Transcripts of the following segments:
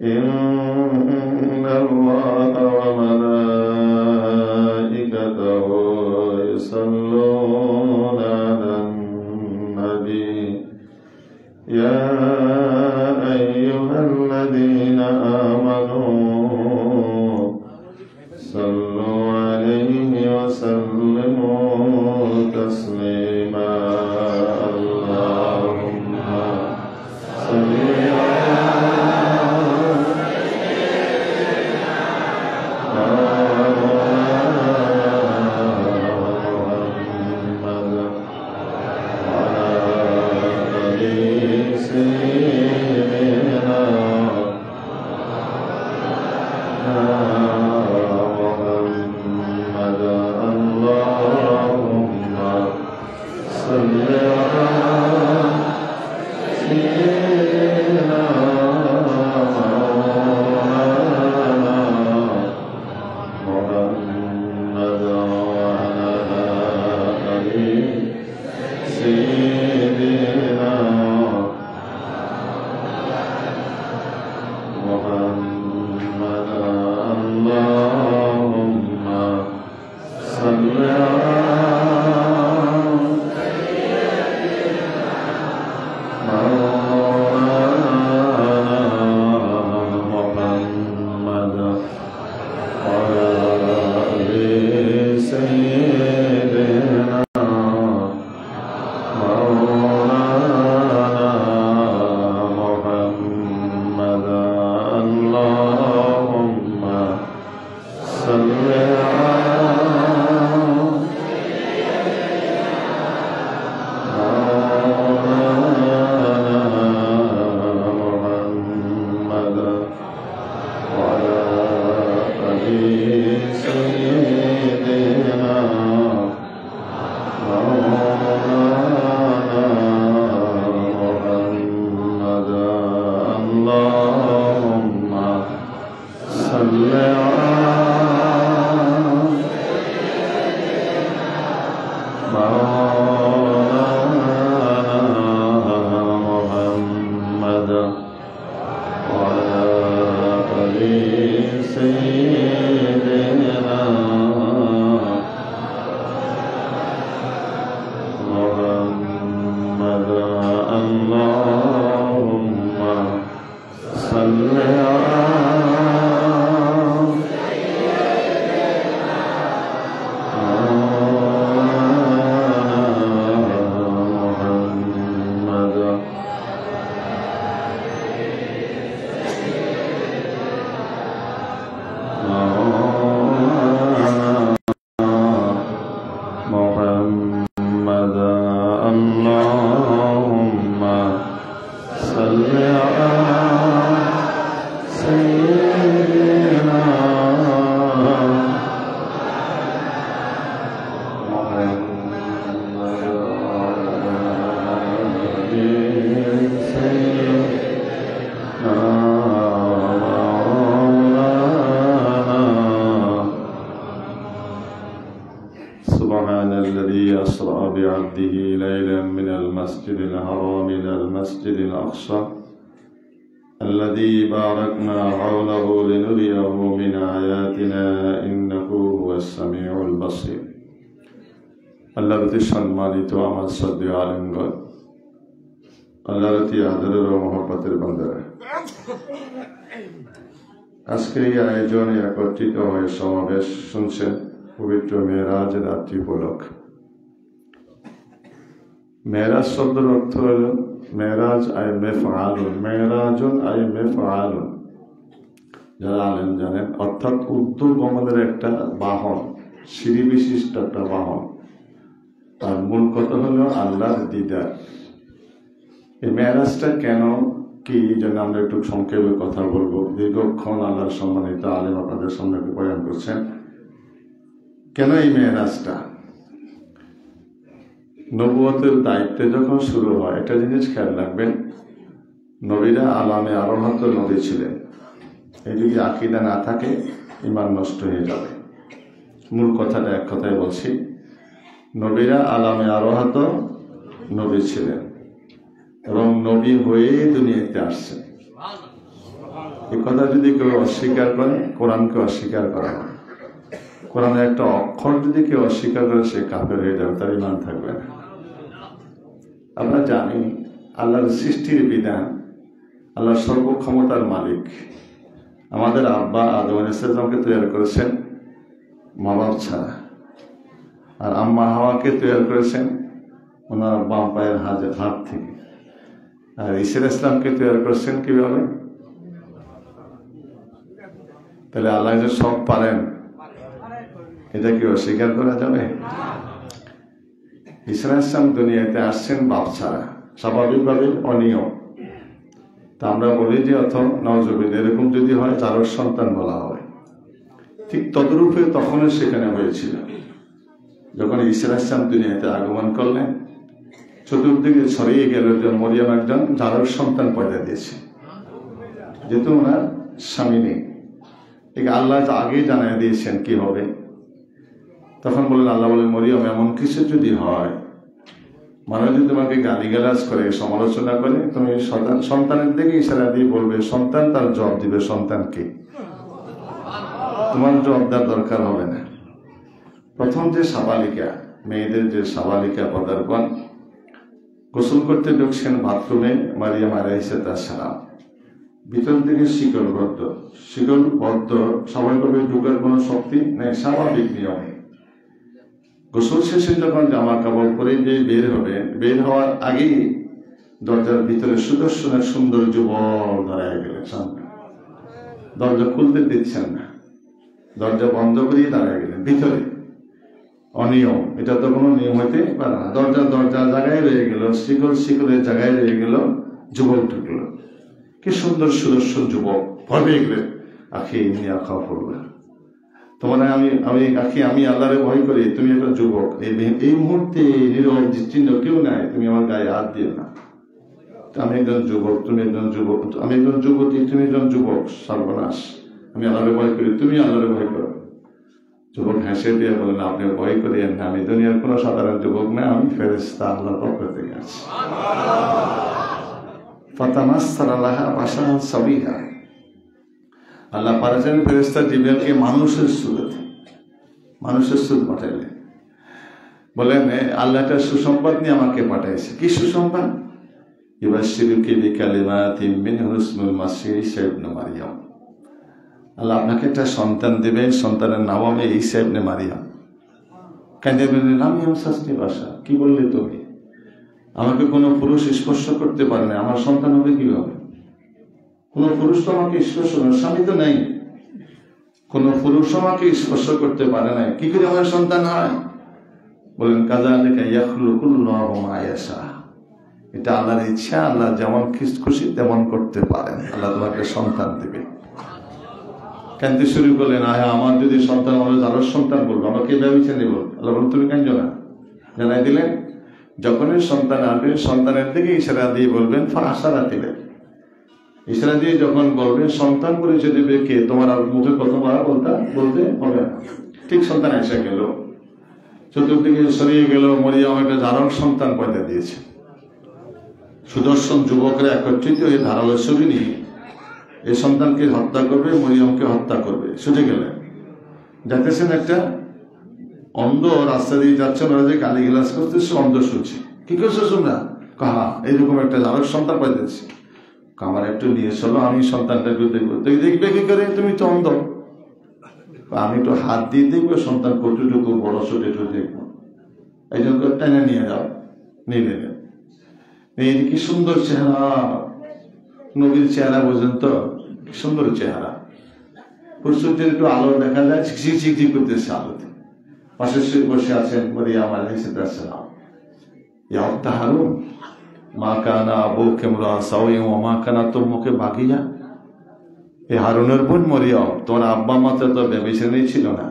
إن الله وملائكته يصلون على النبي يا أيها الذين آمنوا صلوا عليه وسلموا تسليما اللهم صل سبحان الذي أسرى بعبده ليلا من المسجد الحرام إلى المسجد الأقصى الذي باركنا حوله لنريه من آياتنا إنه هو السميع البصير আল্লাহর প্রতি সম্মানিত আমার শ্রদ্ধেয় আলেমগণ, আল্লাহর প্রতি আদরের ও মহব্বতের বান্দারা, আজকে এই আয়োজনে একত্রিত হয়ে সমাবেশ শুনছেন পবিত্র মেরাজের রাত্রি উপলক্ষে। মেরাজ শব্দের অর্থ হল মেরাজ আই মেফআলুন, মেরাজুন আই মেফআলুন। যারা আলেম জানেন, অর্থাৎ ঊর্ধ্বগমনের একটা বাহন, সিঁড়ি বিশিষ্ট একটা বাহন। তার মূল কথা হলো আল্লাহর দিদার। এই মেরাজটা কেন, কি যেন আমরা একটু সংক্ষেপে কথা বলবো। দীর্ঘক্ষণ আল্লাহর সম্মানিত আলেম আপনাদের সামনে বয়ান করছেন কেন এই মেরাজটা। নবুয়তের দায়িত্বে যখন শুরু হয়, একটা জিনিস খেয়াল রাখবেন, নবীরা আলামে আরোহত নবী ছিলেন। এই যদি আকীদা না থাকে, ঈমান নষ্ট হয়ে যাবে। মূল কথাটা এক কথায় বলছি, নবীরা আলামে আরোহত নবী ছিলেন এবং নবী হয়ে দুনিয়াতে আসছেন। এই কথা যদি কেউ অস্বীকার করে, কোরআনকে অস্বীকার করা হয়। কোরআনের একটা অক্ষর যদি কেউ অস্বীকার করে, সে কাফের হয়ে যাবে, তার ঈমান থাকবে না। আমরা জানি আল্লাহর সৃষ্টির বিধান, আল্লাহ সর্বক্ষমতার মালিক। আমাদের আব্বা আদম আলাইহিস সালামকে তৈরি করেছেন মা বাপ ছাড়া, আর আম্মা হাওয়াকে তৈরি করেছেন ওনার বাম পায়ের হাত থেকে, আর ঈসা আলাইহিস সালামকে তৈরি করেছেন কিভাবে? তাহলে আল্লাহ যে সব পারেন, এটা কি অস্বীকার করা যাবে? ঈসা আলাইহিস সালাম দুনিয়াতে আসছেন বাপ ছাড়া, স্বাভাবিকভাবে অনিয়ম। তা আমরা বলি যে অথ নাউজুবিল্লাহ, এরকম যদি হয় জারজ সন্তান বলা হয়। ঠিক তদরূপে তখনও সেখানে হয়েছিল। যখন ঈসা আলাইহিস সালাম দুনিয়াতে আগমন করলেন, চতুর্দিকে ছড়িয়ে গেল যে মরিয়ম একজন জারজ সন্তান পয়দা দিয়েছে, যেহেতু ওনার স্বামী নেই। ঠিক আল্লাহ আগেই জানিয়ে দিয়েছেন কি হবে। তখন বললেন, আল্লাহ বলেন, মরিয়ম এমন কিছু যদি হয়, মানুষ যদি তোমাকে গালিগালাজ করে, সমালোচনা করে, তুমি সন্তানের দিকে ইশারা দিয়ে বলবে সন্তান, তার জবাব দিবে সন্তানকে, তোমার জবাব দেওয়ার দরকার হবে না। প্রথম যে সাবালিকা, মেয়েদের যে সাবালিকা পদার্পণ, গোসল করতে ঢুকছেন বাথরুমে মারিয়াম আলাইহিস সালাম, ভিতর থেকে শিকলবদ্ধ। শিকলবদ্ধ স্বাভাবিকভাবে ঢুকার কোনো শক্তি নেই, স্বাভাবিক নিয়মে। গোসল শেষে যখন জামা কাপড় পরে যে বের হবে, বের হওয়ার আগেই দরজার ভিতরে সুদর্শনের সুন্দর যুবক দাঁড়ায় গেলেন সামনে। দরজা খুলতে দিচ্ছেন না, দরজা বন্ধ করিয়ে দাঁড়ায় গেলেন ভিতরে। অনিয়ম, এটা তো কোনো নিয়ম হইতে পারে না। দরজা জায়গায় রয়ে গেল, শিকলের জায়গায় রয়ে গেল, যুবক ঢুকলো। কি সুন্দর সুদর্শন যুবক, ভয় গেলেন। আখি এমনি আখা পড়বে, তোমার আমি আল্লাহরে ভয় করি, তুমি একটা যুবক, এই মুহূর্তে নীরব চিহ্ন কেউ নাই, তুমি আমার গায়ে হাত দিও না। আমি একজন যুবক, তুমি একজন যুবক, আমি একজন যুবতী, তুমি একজন যুবক, সর্বনাশ। আমি আল্লাহরে ভয় করি, তুমি আল্লাহরে ভয় করো। যুবক হেসে দিয়ে বলেন, আপনি ভয় করিয়েন না, আমি দুনিয়ার কোনো সাধারণ যুবক না, আমি ফেরেশতা, আল্লাহর পক্ষ থেকে আছি। ফাতামাসসালা লাহা বাশারান সাবিয়া, আল্লাহ পাঠালেন ফেরেশতা জিবরাইলকে মানুষের সুরত পাঠাইলেন। বলেন, আল্লাহ একটা সুসংবাদ নিয়ে আমাকে পাঠাইছে। কি সুসংবাদ? ইবাশশিরুকি বিকালিমাতিন মিনহু ইসমুল মাসীহ ঈসা ইবনে মারইয়াম, আল্লাহ আপনাকে একটা সন্তান দেবে, সন্তানের নাম হবে ঈসা ইবনে মারইয়াম। কাঁদে বললেন, আমি শাস্তি ভাষা, কি বললে তুমি? আমাকে কোনো পুরুষ স্পর্শ করতে পারে না, আমার সন্তান হবে কিভাবে? কোন পুরুষ তো আমাকে স্পর্শ করে, স্বামী তো নেই, কোন পুরুষ আমাকে স্পর্শ করতে পারে না, কি করে আমার সন্তান হয়? বলেন, কাযালিকা ইয়াখলুকুল্লাহু মা ইয়াশা, এটা আল্লাহর ইচ্ছা, আল্লাহ যেমন খুশি তেমন করতে পারেন, আল্লাহ তোমাকে সন্তান দেবে। কাঁদতে শুরু করলেন, আমার যদি সন্তান হলে আরো সন্তান বলবো, আমাকে ব্যবচা নেব। আল্লাহ বলেন, তুমি কাঁদো না। জানাই দিলেন, যখনই সন্তান আসবে, সন্তানের দিকে ইশারা দিয়ে বলবেন, ফাশারা দিলেন, ইশারা দিয়ে যখন বলবেন, সন্তান পরিচয় দেবে কে, তোমার আর মুখে কতবার বলতে হবে না। ঠিক সন্তান এসে গেল, চতুর্দিকে সরিয়ে গেল, মরিয়ম একটা জারজ সন্তান পয়দা দিয়েছে। সুদর্শন যুবকরা একত্রিত হয়ে ধারালো ছুরি নিয়ে এই সন্তানকে হত্যা করবে, মরিয়মকে হত্যা করবে। ছুটে গেলেন, যাইতেছেন একটা অন্ধ রাস্তা দিয়ে যাচ্ছেন, ওরা যে গালি গালাজ করতেছে, অন্ধ শুনছে। কি করছো তোমরা? কাহা এইরকম একটা জারজ সন্তান পাইতেছি, আমার একটু নিয়ে চলো, আমি সন্তানটাকে দেখবো। দেখবে কি করে, তুমি তো অন্ধ, আমি একটু হাত দিয়ে দেখবো সন্তান কতটুকু বড় ছোট একটু দেখবো, এই জন্য টেনে নিয়ে যাও। নিয়ে নেবেন, এই কি সুন্দর চেহারা, নবীর চেহারা পর্যন্ত সুন্দর চেহারা, সূর্যের একটু আলো দেখা যায়, ঝিকঝিক করতেছে আলোতে। পাশে বসে আছেন মরিয়ম আলাইহিস সালাম। ইয়া উখতা হারুন, মা কানা আবুকা ইমরা সাওয়্যিন ওয়া মা কানাত উম্মুকা বাগিয়া। এই হারুনের বোন মরিয়ম, তোমার আব্বা মা তো ব্যভিচারী ছিল না,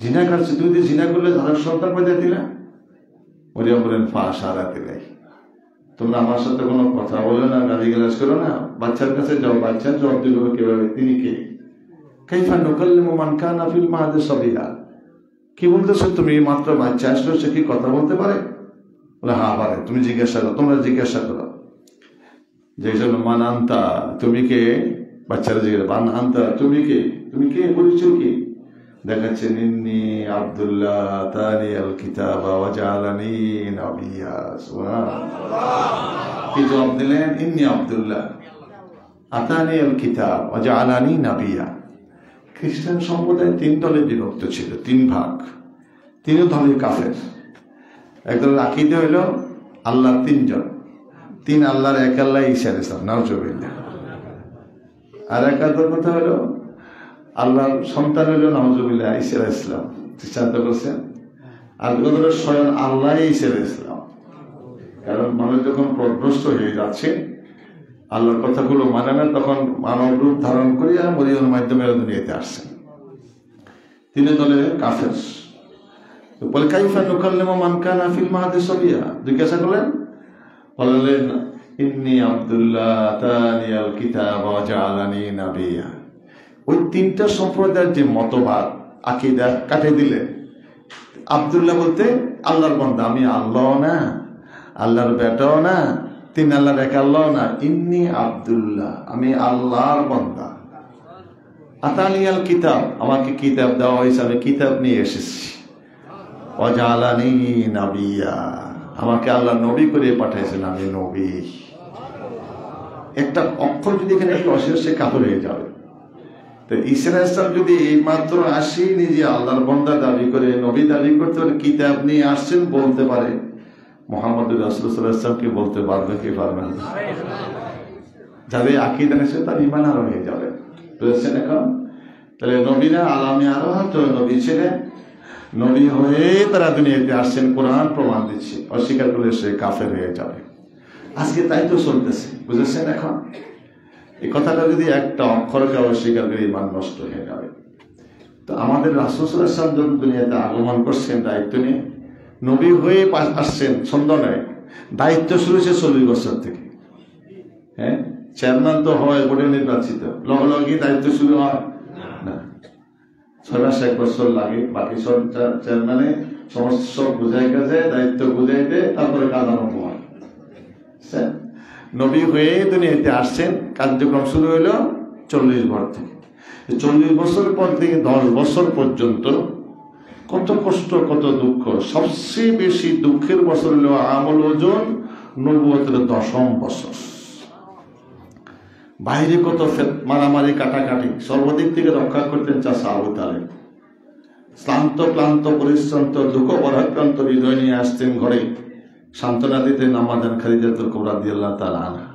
জিনা করছে, তুমি যদি জিনা করলে জারজ সন্তান পয়দা দিলা। মরিয়ম বলেন, ফাশারা দিলাই, তোমরা আমার সাথে কোনো কথা বলো না, গালি গালাজ করো না, বাচ্চার কাছে যাও, বাচ্চার জবাব দিল কিভাবে, তিনি কে? কাইফা নুকাল্লিমু মান কানা ফিল মাহদি সাবিয়া, কি বলতেছো তুমি? মাত্র বাচ্চা আসলো, সে কি কথা বলতে পারে? বলে, হ্যাঁ পারে, তুমি জিজ্ঞাসা করো, তোমরা জিজ্ঞাসা করো। যে জন্য মান আনতা, তুমি কে? বাচ্চারা জিজ্ঞেস বান আনতা, তুমি কে পরিচয় কি? দেখাচ্ছেন ইন্নী আব্দুল্লাহ আতানি আল কিতাবা ওয়া জাআলানি নাবিয়্যা। সুবহানাল্লাহ। কি জবাব দিলেন? ইন্নী আব্দুল্লাহ আতানি আল কিতাব ওয়া জাআলানি নাবিয়্যা। খ্রিস্টান সম্প্রদায় 3 দলে বিভক্ত ছিল, 3 ভাগ। 3 দলে কাফের। একদলের আকীদা হইল আল্লাহ 3 জন, 3 আল্লাহর এক আল্লাহ ঈসা আলাইহিস সালাম, নাউজুবিল্লাহ। আর এক কথা হলো আল্লাহর সন্তান হইল নাউজুবিল্লাহ ঈসা আলাইহিস সালাম, সিদ্ধান্ত করছেন। আর কথা স্বয়ং আল্লাহ ঈসা আলাইহিস সালাম। কারণ মানুষ যখন পথভ্রষ্ট হয়ে যাচ্ছে, আল্লাহর কথাগুলো মানে না, তখন মানব রূপ ধারণ করিয়া মরিয়মের মাধ্যমে দুনিয়াতে আসছেন। 3 দলে কাফের। বলে কাইফা নুকাল্লিমু মান কানা ফিল মাহদি সাবিয়া, জিজ্ঞাসা করলেন, বললেন ইন্নী আব্দুল্লাহ আতানি আল কিতাব ওয়া জাআলানি নাবিয়্যা। ওই 3টা সম্প্রদায়ের যে মতবাদ আকীদা কাটে দিলেন। আব্দুল্লাহ বলতে আল্লাহর বান্দা, আমি আল্লাহ না, আল্লাহর বেটাও না, 3 আল্লাহর এক আল্লাহ না, ইন্নী আব্দুল্লাহ, আমি আল্লাহর বান্দা। আতানি আল কিতাব, আমাকে কিতাব দেওয়া হয়েছে, আমি কিতাব নিয়ে এসেছি। ওয়া জাআলানি নাবিয়্যা, আমাকে আল্লাহ নবী করে পাঠাইছেন, আমি নবী। একটা অক্ষর যদি এখানে একটু অস্বীকার, সে কাফের হয়ে যাবে। তো ঈসা আলাইহিস সালাম যদি এই মাত্র আসি নিজে আল্লাহর বান্দা দাবি করে, নবী দাবি করতে পারে, কিতাব নিয়ে আসছেন বলতে পারে, মুহাম্মদুর রাসূলুল্লাহ সাল্লাল্লাহু আলাইহি ওয়াসাল্লাম কি বলতে পারবে কি পারবে না? যাদের আকীদা নেই তার ঈমান হারা হয়ে যাবে। বুঝছেন এখন? তাহলে নবীরা আলামে আরোহা তো নবী ছিলেন, নবী হয়ে তারা দুনিয়াতে আসছেন, কোরআন প্রমাণ দিচ্ছে। অস্বীকার করলে সে কাফের হয়ে যাবে। আজকে তাই তো চলতেছে, বুঝেছেন? এখন এই কথাটা যদি একটা অক্ষরকে অস্বীকার করে ঈমান নষ্ট হয়ে যাবে। তো আমাদের রাসূল সাল্লাল্লাহু আলাইহি ওয়াসাল্লাম যখন দুনিয়াতে আগমন করছেন দায়িত্ব নিয়ে, নবী হয়ে আসছেন, ছন্দ নয়, দায়িত্ব শুরু হয়েছে 40 বছর থেকে। হ্যাঁ, চেয়ারম্যান তো হয় বোর্ডে নির্বাচিত, লগে দায়িত্ব শুরু হয় না, 6 মাস 1 বছর লাগে। বাকি সব চেয়ারম্যানে সমস্ত সব বুঝাই গেছে, দায়িত্ব বুঝাইতে তারপরে কাজ আরম্ভ হয়। নবী হয়ে দুনিয়াতে আসছেন, কার্যক্রম শুরু হইল 40 বছর থেকে। 40 বছর পর থেকে 10 বছর পর্যন্ত কত কষ্ট, কত দুঃখ। সবচেয়ে বেশি দুঃখের বছর হলো আমল ওজন নবুয়তের 10ম বছর। বাইরে কত মারামারি কাটাকাটি, সর্বদিক থেকে রক্ষা করতেন চাচা আবু তালেব। শ্রান্ত ক্লান্ত পরিশ্রান্ত দুঃখ পরাক্রান্ত হৃদয় নিয়ে আসতেন ঘরে, সান্ত্বনা দিতেন আম্মাজান খাদিজাতুল কুবরা রাদিয়াল্লাহু তাআলা আনহা।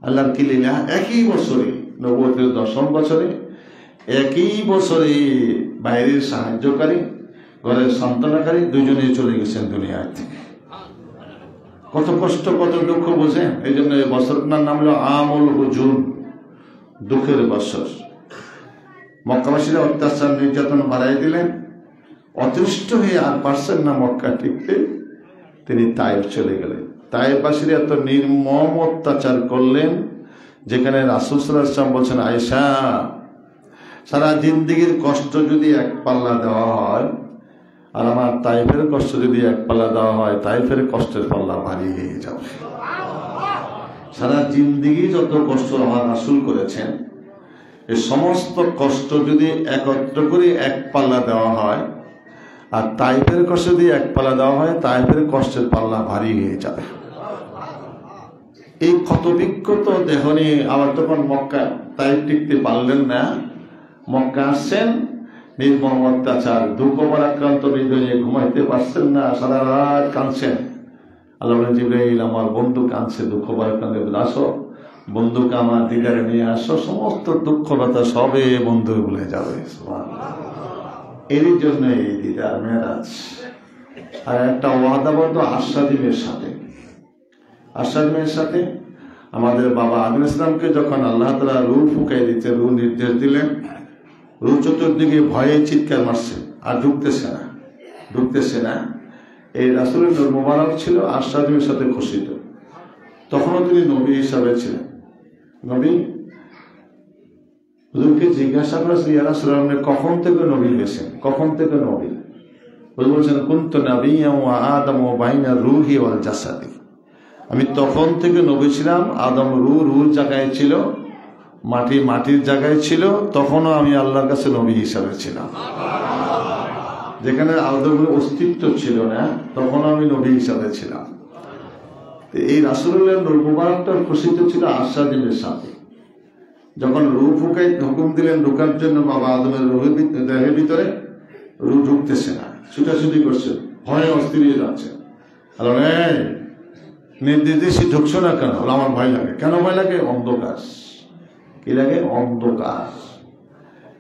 আল্লাহর কি লীলা, একই বছরে নবুয়তের 10ম বছরে, একই বছরে বাইরের সাহায্যকারী, ঘরের সান্ত্বনাকারী দুজনেই চলে গেছেন দুনিয়া থেকে। কত কষ্ট, কত দুঃখ বোঝেন। এই জন্য এই বছরটার নাম হলো আমুল হুজুন, দুঃখের বছর। মক্কাবাসীরা অত্যাচার নির্যাতন বাড়াই দিলেন, অতিষ্ঠ হয়ে আর পারছেন না মক্কা টিকতে, তিনি তায়েফ চলে গেলেন। তায়েফবাসীরা এত নির্মম অত্যাচার করলেন, যেখানে রাসূল সাল্লাল্লাহু আলাইহি ওয়াসাল্লাম বলছেন, আয়েশা, সারা জিন্দেগীর কষ্ট যদি এক পাল্লা দেওয়া হয়, আর আমার তায়েফের কষ্ট যদি এক পাল্লা দেওয়া হয়, তায়েফের কষ্টের পাল্লা ভারী হয়ে যাবে। সারা জিন্দেগি যত কষ্ট আমার রাসূল করেছেন, এই সমস্ত কষ্ট যদি একত্র করে এক পাল্লা দেওয়া হয়, আর তায়েফের কষ্ট যদি এক পাল্লা দেওয়া হয়, তায়েফের কষ্টের পাল্লা ভারী হয়ে যাবে। এই ক্ষত বিক্ষত দেহ নিয়ে আবার তখন মক্কা তায়েফ টিকতে পারলেন না। মক্কা আসছেন, নির্মম অত্যাচার, দুঃখ পরাক্রান্ত হৃদয় নিয়ে ঘুমাইতে পারছেন না, সারা রাত কাঁদছেন। আল্লাহ বলেন, জিবরাইল, আমার বন্ধু কাঁদছে, দুঃখ পরাক্রান্ত, আসো বন্ধুকে আমার দিদারে নিয়ে আসো, সমস্ত দুঃখ ব্যথা সবে বন্ধু ভুলে যাবে। এরই জন্য এই দিদার মেরাজ। আর একটা ওয়াদাবদ্ধ আশাদিনের সাথে, আশাদিনের সাথে আমাদের বাবা আদম ইসলামকে যখন আল্লাহ তাআলা রূহ ফুঁকাই দিতে, রূহ নির্দেশ দিলেন, রূহ চতুর্দিকে ভয়ে চিৎকার মারছে, আর ঢুকতেছে না। এই রাসূলের নূর মুবারক ছিল আশাদিনের সাথে খসিত। তখনও তিনি নবী হিসাবে ছিলেন। নবী হুজুরকে জিজ্ঞাসা করেছে, ইয়া রাসূলুল্লাহ, কখন থেকে নবী হয়েছেন, কখন থেকে নবী? হুজুর বলছেন, কুনতু নাবিয়্যান ওয়া আদামু বাইনা রূহি ওয়াল জাসাদি, আমি তখন থেকে নবী ছিলাম, আদম রূহ জায়গায় ছিল, মাটির জায়গায় ছিল, তখনও আমি আল্লাহর কাছে নবী হিসাবে ছিলাম। যেখানে আদমের অস্তিত্ব ছিল না, তখন আমি নবী হিসাবে ছিলাম। এই রাসূলুল্লাহ নূর মুবারকটা প্রসিদ্ধ ছিল আশাদিনের সাথে। যখন রূহ হুকুম দিলেন ঢুকার জন্য বাবা আদমের দেহের ভিতরে, রূহ ঢুকতেছে না, ছুটাছুটি করছে, ভয়ে অস্থির হয়ে যাচ্ছে। নির্দেশে ঢুকছো না কেন? আমার ভয় লাগে। কেন ভয় লাগে? অন্ধকার। কি লাগে? অন্ধকার।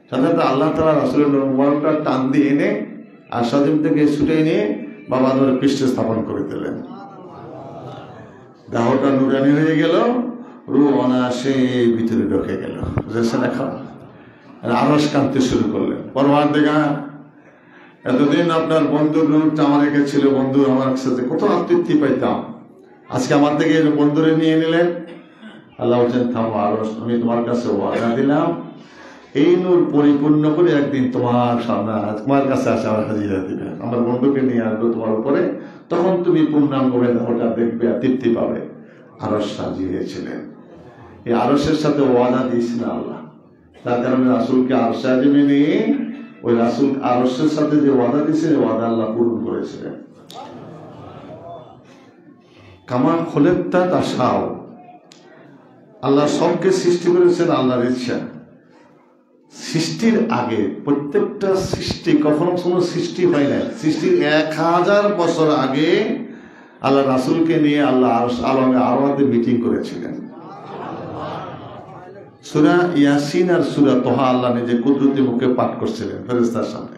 সাধারণত আল্লাহ তাআলা রাসূলের নূর মুবারকটা টান দিয়ে এনে আশাদিম থেকে ছুটে নিয়ে বাবা আদমের পৃষ্ঠে স্থাপন করে দিলেন। দেহটা নুরানি হয়ে গেল, রূহ অনায়াসে ভিতরে ঢুকে গেল। বুঝেছেন? এখন আরশ কাঁদতে শুরু করলেন, পরওয়ারদিগার, এতদিন আপনার বন্ধুর নূরটা আমার রেখেছিল, বন্ধু আমার সাথে কত তৃপ্তি পাইতাম, আজকে আমার থেকে বন্ধুরে নিয়ে নিলেন। আল্লাহ বলছেন, থামো আরশ, আমি তোমার কাছে ওয়াদা দিলাম, এই নূর পরিপূর্ণ করে একদিন তোমার সামনে তোমার কাছে আসে আমার হাজিরা দিবে। আমার বন্ধুকে নিয়ে আসবো তোমার উপরে, তখন তুমি পূর্ণাঙ্গভাবে ওটা দেখবে আর তৃপ্তি পাবে। আরশ সাজিয়েছিলেন। এই আরশের সাথে ওয়াদা দিয়েছিলেন আল্লাহ। তার কারণে রাসূলকে আরশে আজিমে নিয়ে ওই রাসূল আরশের সাথে যে ওয়াদা দিয়েছিলেন, ওয়াদা আল্লাহ পূরণ করেছিলেন। কামা খোলেক্তা তাশাও, আল্লাহ সবকে সৃষ্টি করেছেন আল্লাহর ইচ্ছা। সৃষ্টির আগে প্রত্যেকটা সৃষ্টি, কখনো কোনো সৃষ্টি হয় না, সৃষ্টির 1000 বছর আগে আল্লাহ রাসূলকে নিয়ে আল্লাহ আলমে আরওয়াতে মিটিং করেছিলেন। সূরা ইয়াসিন আর সূরা তোহা আল্লাহ নিজে কুদরতি মুখে পাঠ করছিলেন ফেরেশতার সামনে,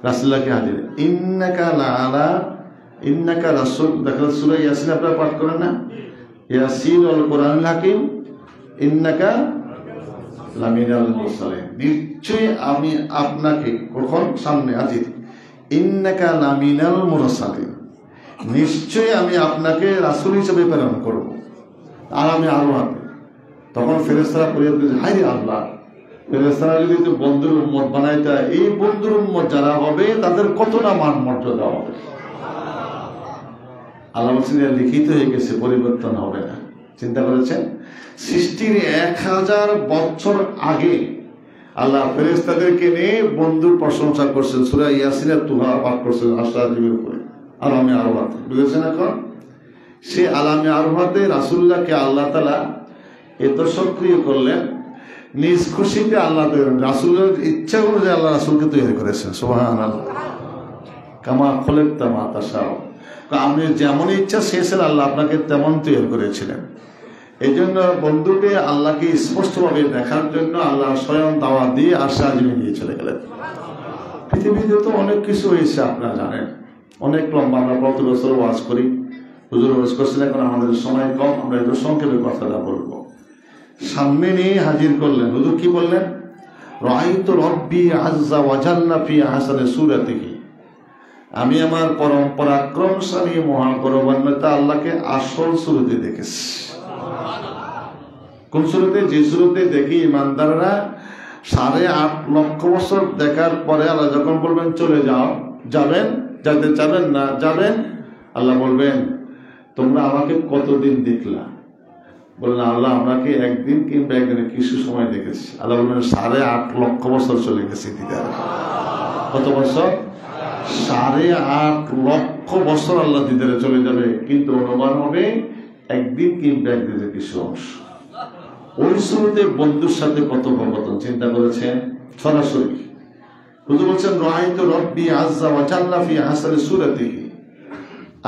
রাসূলুল্লাহকে হাজির। ইন্নাকা রাসূল, দেখেন সূরা ইয়াসিন আপনারা পাঠ করেন না? ইয়াসিন ওয়াল কোরআনুল হাকিম ইন্নাকা লামিনাল মুরসালিন, নিশ্চয়ই আমি আপনাকে কখন সামনে হাজির, ইন্নাকা লামিনাল মুরসালিন, নিশ্চয়ই আমি আপনাকে রাসূল হিসেবে প্রেরণ করব। আর আমি আরো হাতে তখন ফেরেশতারা ফরিয়াদ করেছে, হায় রে আল্লাহ, ফেরেশতারা যদি তো বন্ধুর উম্মত বানাইতা, এই বন্ধুর উম্মত যারা হবে তাদের কত না মান মর্যাদা হবে। আল্লাহ বলছেন লিখিত হয়ে গেছে, পরিবর্তন হবে না। চিন্তা করেছেন, সৃষ্টির 1000 বছর আগে আল্লাহ ফেরেশতাদেরকে নিয়ে বন্ধুর প্রশংসা করছেন, সূরা ইয়াসিনের তুহা পাঠ করছেন আশরাফির উপরে, আলামে আরওয়াতে। বুঝেছেন? এখন সে আলামে আরওয়াতে রাসূলুল্লাহকে আল্লাহ তাআলা এত সক্রিয় করলেন, নিজ খুশিতে আল্লাহ রাসূলের ইচ্ছা অনুযায়ী আল্লাহ রাসূলকে তৈরি করেছেন। সুবহানাল্লাহ। কামা খোলেক্তা মা তাশাও, আপনি যেমন ইচ্ছা চেয়েছেন আল্লাহ আপনাকে তেমন তৈরি করেছিলেন। এই জন্য বন্ধুকে আল্লাহকে স্পষ্টভাবে দেখার জন্য আল্লাহ স্বয়ং দাওয়াত দিয়ে আরশে আজিমে নিয়ে চলে গেলেন। পৃথিবীতে তো অনেক কিছু হয়েছে, আপনারা জানেন, অনেক লম্বা, আমরা প্রতি বছর ওয়াজ করি, হুজুর ওয়াজ করছেন, এখন আমাদের সময় কম, আমরা একটু সংক্ষেপে কথাটা বলবো। সামনে নিয়ে হাজির করলেন, হুজুর কি বললেন? রাআইতু রাব্বি আযযা ওয়া জাল্লা ফি আহসানি সূরাতিহি, আমি আমার পরম পরাক্রমশালী মহাপরমান্বিত আল্লাহকে আসল সুরতে দেখেছি। কোন সুরতে? যে সুরতে দেখি ইমানদাররা 8.5 লক্ষ বছর দেখার পরে আল্লাহ যখন বলবেন চলে যাও, যাবেন, যাতে চাবেন না যাবেন, আল্লাহ বলবেন তোমরা আমাকে কতদিন দেখলা? বললেন আল্লাহ আমাকে একদিন কিংবা একদিনে কিছু সময় দেখেছি। আল্লাহ বলবেন 8.5 লক্ষ বছর চলে গেছে দিদার। কত বছর? 8.5 লক্ষ বছর আল্লাহ দিদারে চলে যাবে, কিন্তু অনুমান হবে একদিন কিংবা একদিনের কিছু অংশ। ওই শুরুতে বন্ধুর সাথে কথোপকথন, চিন্তা করেছেন সরাসরি। হুজুর বলছেন রাআইতু রাব্বি আযযা ওয়া জাল্লা ফি আহসানি সূরাতিহি,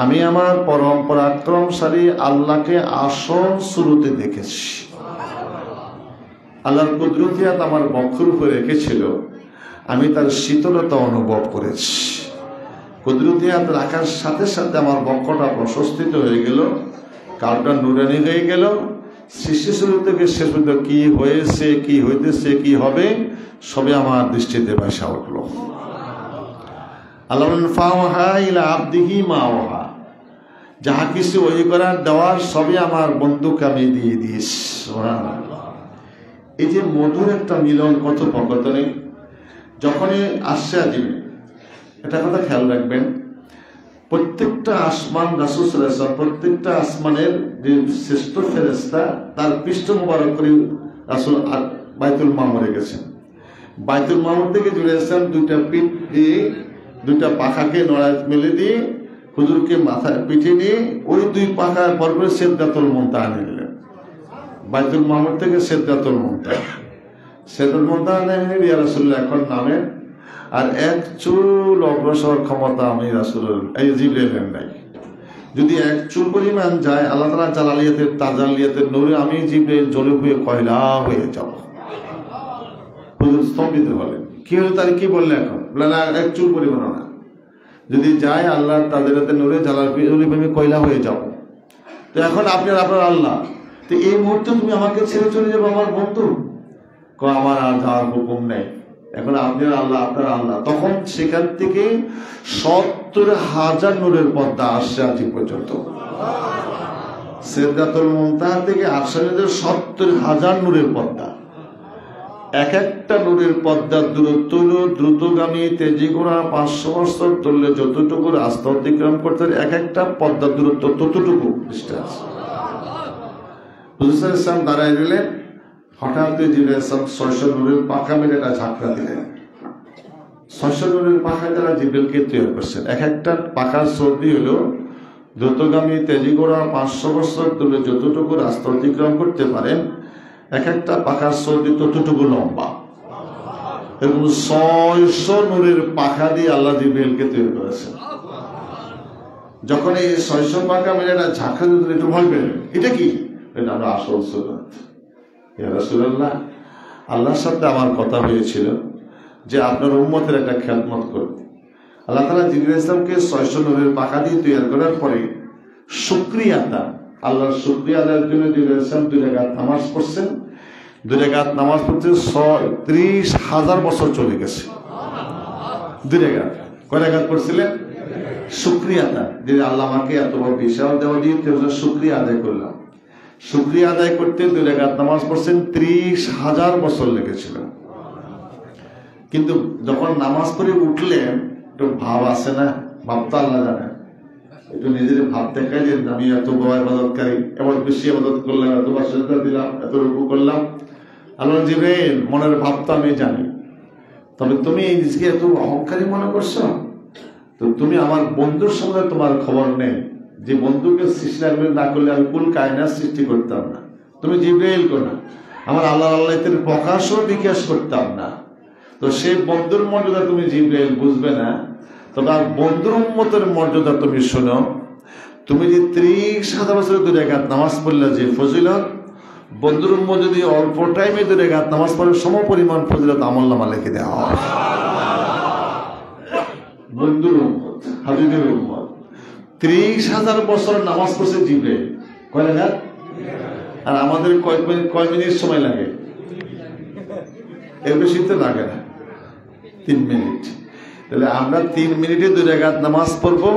আমি আমার পরম পরাক্রমশালী আল্লাহকে আসল শুরুতে দেখেছি। আল্লাহর কুদরতিয়াত আমার বক্ষের উপরে রেখেছিল, আমি তার শীতলতা অনুভব করেছি। কুদরতিয়াত রাখার সাথে সাথে আমার বক্ষটা প্রশস্তিত হয়ে গেল, কালটা নুরানি হয়ে গেল। সৃষ্টি শুরু থেকে শেষ পর্যন্ত কি হয়েছে, কি হইতেছে, কি হবে, সবে আমার দৃষ্টিতে ভাসা উঠল। আল্লাহ ফাওহা ইলা আবদিহি মা ওহা, যাহা কিছু ওই করার দেওয়ার সবই আমার বন্ধুকে আমি দিয়ে দিয়েছি। সুবহানাল্লাহ। এই যে মধুর একটা মিলন কথোপকথনে যখনই আসছে আজিমে, এটা কথা খেয়াল রাখবেন, প্রত্যেকটা আসমান রাসূল সাল্লাল্লাহু আলাইহি ওয়াসাল্লাম, প্রত্যেকটা আসমানের যে শ্রেষ্ঠ ফেরেশতা তার পৃষ্ঠ মোবারক করে রাসূল বাইতুল মামুরে গেছেন। বাইতুল মামুর থেকে জিবরাইল ইসলাম দুইটা পিঠ দিয়ে দুইটা পাখাকে নড়ায় মেলে দিয়ে হুজুরকে মাথায় পিঠে নিয়ে ওই দুই পাখা পর করে সিদরাতুল মুনতাহা নিলেন। বাইতুল মামুর থেকে সিদরাতুল মুনতাহা, সিদরাতুল মুনতাহা নিয়ে ইয়া রাসূলুল্লাহ এখন নামেন, আর এক চুল অগ্রসর ক্ষমতা আমি রাসূলের এই জিবরাইলের নাই। যদি এক চুল পরিমাণ যায় আল্লাহ তাআলা জালালিয়াতের তাজালিয়াতের নূরে আমি জিবরাইল জ্বলে পুড়ে কয়লা হয়ে যাব। হুজুর স্তম্ভিত হলেন, কি হলো তার কি বললে এখন? বলে না, এক চুল পরিমাণ না, যদি যায় আল্লাহ তাজালিয়াতের নূরে জালালিয়াতে কয়লা হয়ে যাব। তো এখন আপনার আল্লাহ, তো এই মুহূর্তে তুমি আমাকে ছেড়ে চলে যাবো আমার বন্ধু? আমার আর যাওয়ার হুকুম নেই, এখন আপনার আল্লাহ আপনার আল্লাহ। তখন সেখান থেকে 70,000 নূরের পর্দা আসছে আজ পর্যন্ত। সিদরাতুল মুনতাহা থেকে আসলে 70,000 নূরের পর্দা। এক একটা নূরের পর্দার দূরত্ব দ্রুতগামী তেজি ঘোড়া 500 বছর চললে যতটুকু রাস্তা অতিক্রম করতে এক একটা পর্দার দূরত্ব ততটুকু ডিস্টেন্স। হুজুর সাল্লাল্লাহু আলাইহি ওয়াসাল্লাম দাঁড়ায় গেলেন, হঠাৎ জিবরাইল ইসলাম 600 নূরের পাখা মেরে একটা ঝাঁকড়া দিলেন। 600 নূরের পাখায় তারা জিবরাইলকে তৈরি করছেন। এক একটা পাখার সর্দি হলো দ্রুতগামী তেজি ঘোড়া 500 বছর দূরে যতটুকু রাস্তা অতিক্রম করতে পারেন, এক একটা পাখার সর্দি ততটুকু লম্বা। এবং 600 নূরের পাখা দিয়ে আল্লাহ জিবরাইলকে তৈরি করেছেন। যখন এই 600 পাখা মেরে একটা ঝাঁকড়া দিলেন, একটু ভয় পেলেন, এটা কি? এটা আমরা আসল সুন্নাত। ইয়া রাসূলুল্লাহ, আল্লাহর সাথে আমার কথা হয়েছিল যে আপনার উম্মতের একটা খেদমত করব। আল্লাহ তাআলা জিবরাইল ইসলামকে 600 নূরের পাখা দিয়ে তৈরি করার পরে শুকরিয়া আদা, আল্লাহর শুকরিয়া আদায়ের জন্য জিবরাইল ইসলাম 2 রাকাত নামাজ পড়ছেন। 2 রাকাত নামাজ পড়তে 30,000 বছর চলে গেছে। 2 রাকাত কয় রাকাত পড়ছিলেন? শুকরিয়া আদা, যে আল্লাহ আমাকে এত বড় বিশাল দেওয়া দিয়ে শুকরিয়া আদায় করলাম। শুকরিয়া আদায় করতে 2 রাকাত নামাজ পড়ছেন, 30,000 বছর লেগেছিল। কিন্তু যখন নামাজ পড়ে উঠলেন একটু ভাব আসে না? ভাবতে আল্লাহ জানে, একটু নিজের ভাবতে খাই যে আমি এত বড় ইবাদতকারী, এবার বেশি ইবাদত করলাম, এতবার সিজদা দিলাম, এত রুকু করলাম। আল্লাহ জিবরাইল, মনের ভাবটা আমি জানি, তবে তুমি এই নিজেকে এত অহংকারী মনে করছো, তো তুমি আমার বন্ধুর সঙ্গে তোমার খবর নেই, যে বন্ধুকে সৃষ্টি না করলে আমি কুল কায়নাত সৃষ্টি করতাম না। তুমি জিবরাইল কো না, আমার আল্লাহ আল্লাহের প্রকাশও বিকাশ করতাম না। তো সেই বন্ধুর মর্যাদা তুমি জিবরাইল বুঝবে না, তবে আর বন্ধুর উম্মতের মর্যাদা তুমি শোনো। তুমি যে 30,000 বছরের 2 রাকাত নামাজ পড়লে যে ফজিলত, বন্ধুর উম্মত যদি অল্প টাইমে 2 রাকাত নামাজ পড়ে সম পরিমাণ ফজিলত আমলনামা লিখে দেওয়া হয়। বন্ধুর উম্মত, হাবিবের উম্মত 30,000 বছর নামাজ পড়ছে জিবরাইল, কয় রাকাত? আর আমাদের কয় মিনিট সময় লাগে? এর বেশি তো লাগে না, 3 মিনিট। তাহলে আমরা 3 মিনিটে 2 রাকাত নামাজ পড়বো।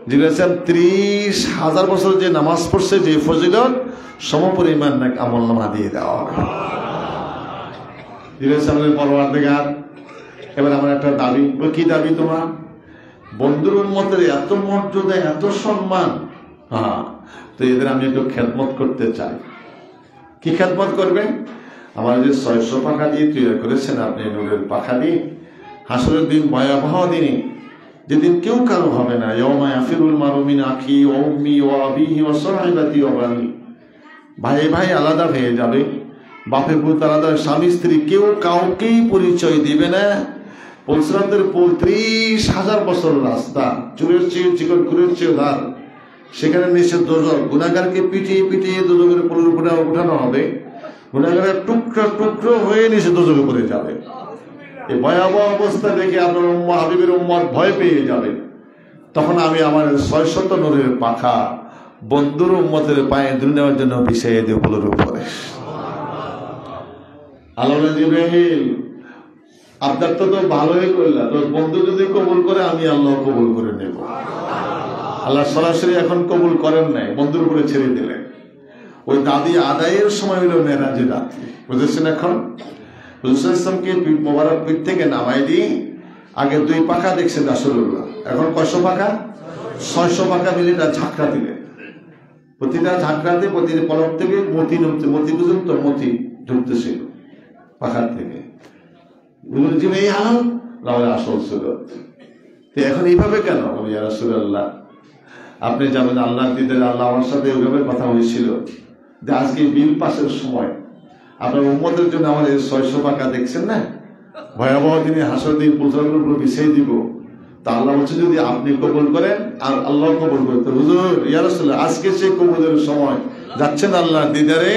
জিবরাইল 30,000 বছর যে নামাজ পড়ছে যে ফজিলত সম পরিমাণ আমলনামা দিয়ে দেওয়া হবে। জিবরাইল পরওয়ারদিগার, এবার আমার একটা দাবি। কি দাবি তোমার? বন্ধুর উম্মতের এত মর্যাদা, এত সম্মান, হ্যাঁ, তো এদের আমি একটু খেদমত করতে চাই। কি খেদমত করবেন? আমার যে 600 পাখা দিয়ে তৈরি করেছেন আপনি নূরের পাখা দিয়ে, হাসরের দিন ভয়াবহ দিনে, যেদিন কেউ কারো হবে না, ইয়াউমা ইয়াফিরুল মারউ মিন আখি ওয়া উম্মি ওয়া আবিহি ওয়া সাহিবাতি ওয়া বানি, ভাই ভাই আলাদা হয়ে যাবে, বাপে পুত আলাদা, স্বামী স্ত্রী কেউ কাউকেই পরিচয় দিবে না। পরিশ্রান্তের 30,000 বছর রাস্তা, চুরের চেয়ে চিকন, কুরের চেয়ে ধার, সেখানে নিষেধ দোজক, গুনাহগারকে পিটিয়ে পিটিয়ে দোজকের পুলের উপরে উঠানো হবে, গুনাহগারের টুকরো টুকরো হয়ে নিষেধ দোজকে পড়ে যাবে। এই ভয়াবহ অবস্থা দেখে আপনার হাবিবের উম্মত ভয় পেয়ে যাবে। তখন আমি আমার 600 নূরের পাখা বন্ধুর উম্মতের পায়ে ধরে নেওয়ার জন্য বিছিয়ে দেব পুলের উপরে। আল্লাহ জিবরাইল, আপনার তো ভালোই করলা, তোর বন্ধু যদি কবুল করে আমি আল্লাহ কবুল করে নেব। আল্লাহ সরাসরি এখন কবুল করেন নাই, বন্ধুর উপরে ছেড়ে দিলেন। ওই দাদি আদায়ের সময় হলো মেরাজের রাত্রি, বুঝেছেন? এখন হুজুর ইসলামকে মোবারক পিঠ থেকে নামাই দিয়ে আগে 2 পাখা দেখছেন রাসূলুল্লাহ, এখন কয়শো পাখা? 600 পাখা মিলে না ঝাঁকড়া দিলেন। প্রতিটা ঝাঁকড়াতে প্রতিটা পলক থেকে মতি পর্যন্ত, মতি ঢুকতেছিল পাখার থেকে। হুজুর জীবনে এই হালত না হলে আসল সুরত। এখন এইভাবে কেন? ইয়া রাসূলুল্লাহ, আপনি যাবেন আল্লাহর দিদারে, আল্লাহ আমার সাথে ওইভাবে কথা হয়েছিল যে আজকে বিল পাসের সময় আপনার উম্মতের জন্য আমাদের 600 টাকা দেখছেন না, ভয়াবহ দিনে হাসর দিন পুলসারের উপর বিছিয়ে দিব। তা আল্লাহ বলছে যদি আপনি কবুল করেন আর আল্লাহ কবুল করতে, হুজুর ইয়া রাসূলুল্লাহ আজকে সেই কবুলের সময় যাচ্ছেন আল্লাহর দিদারে,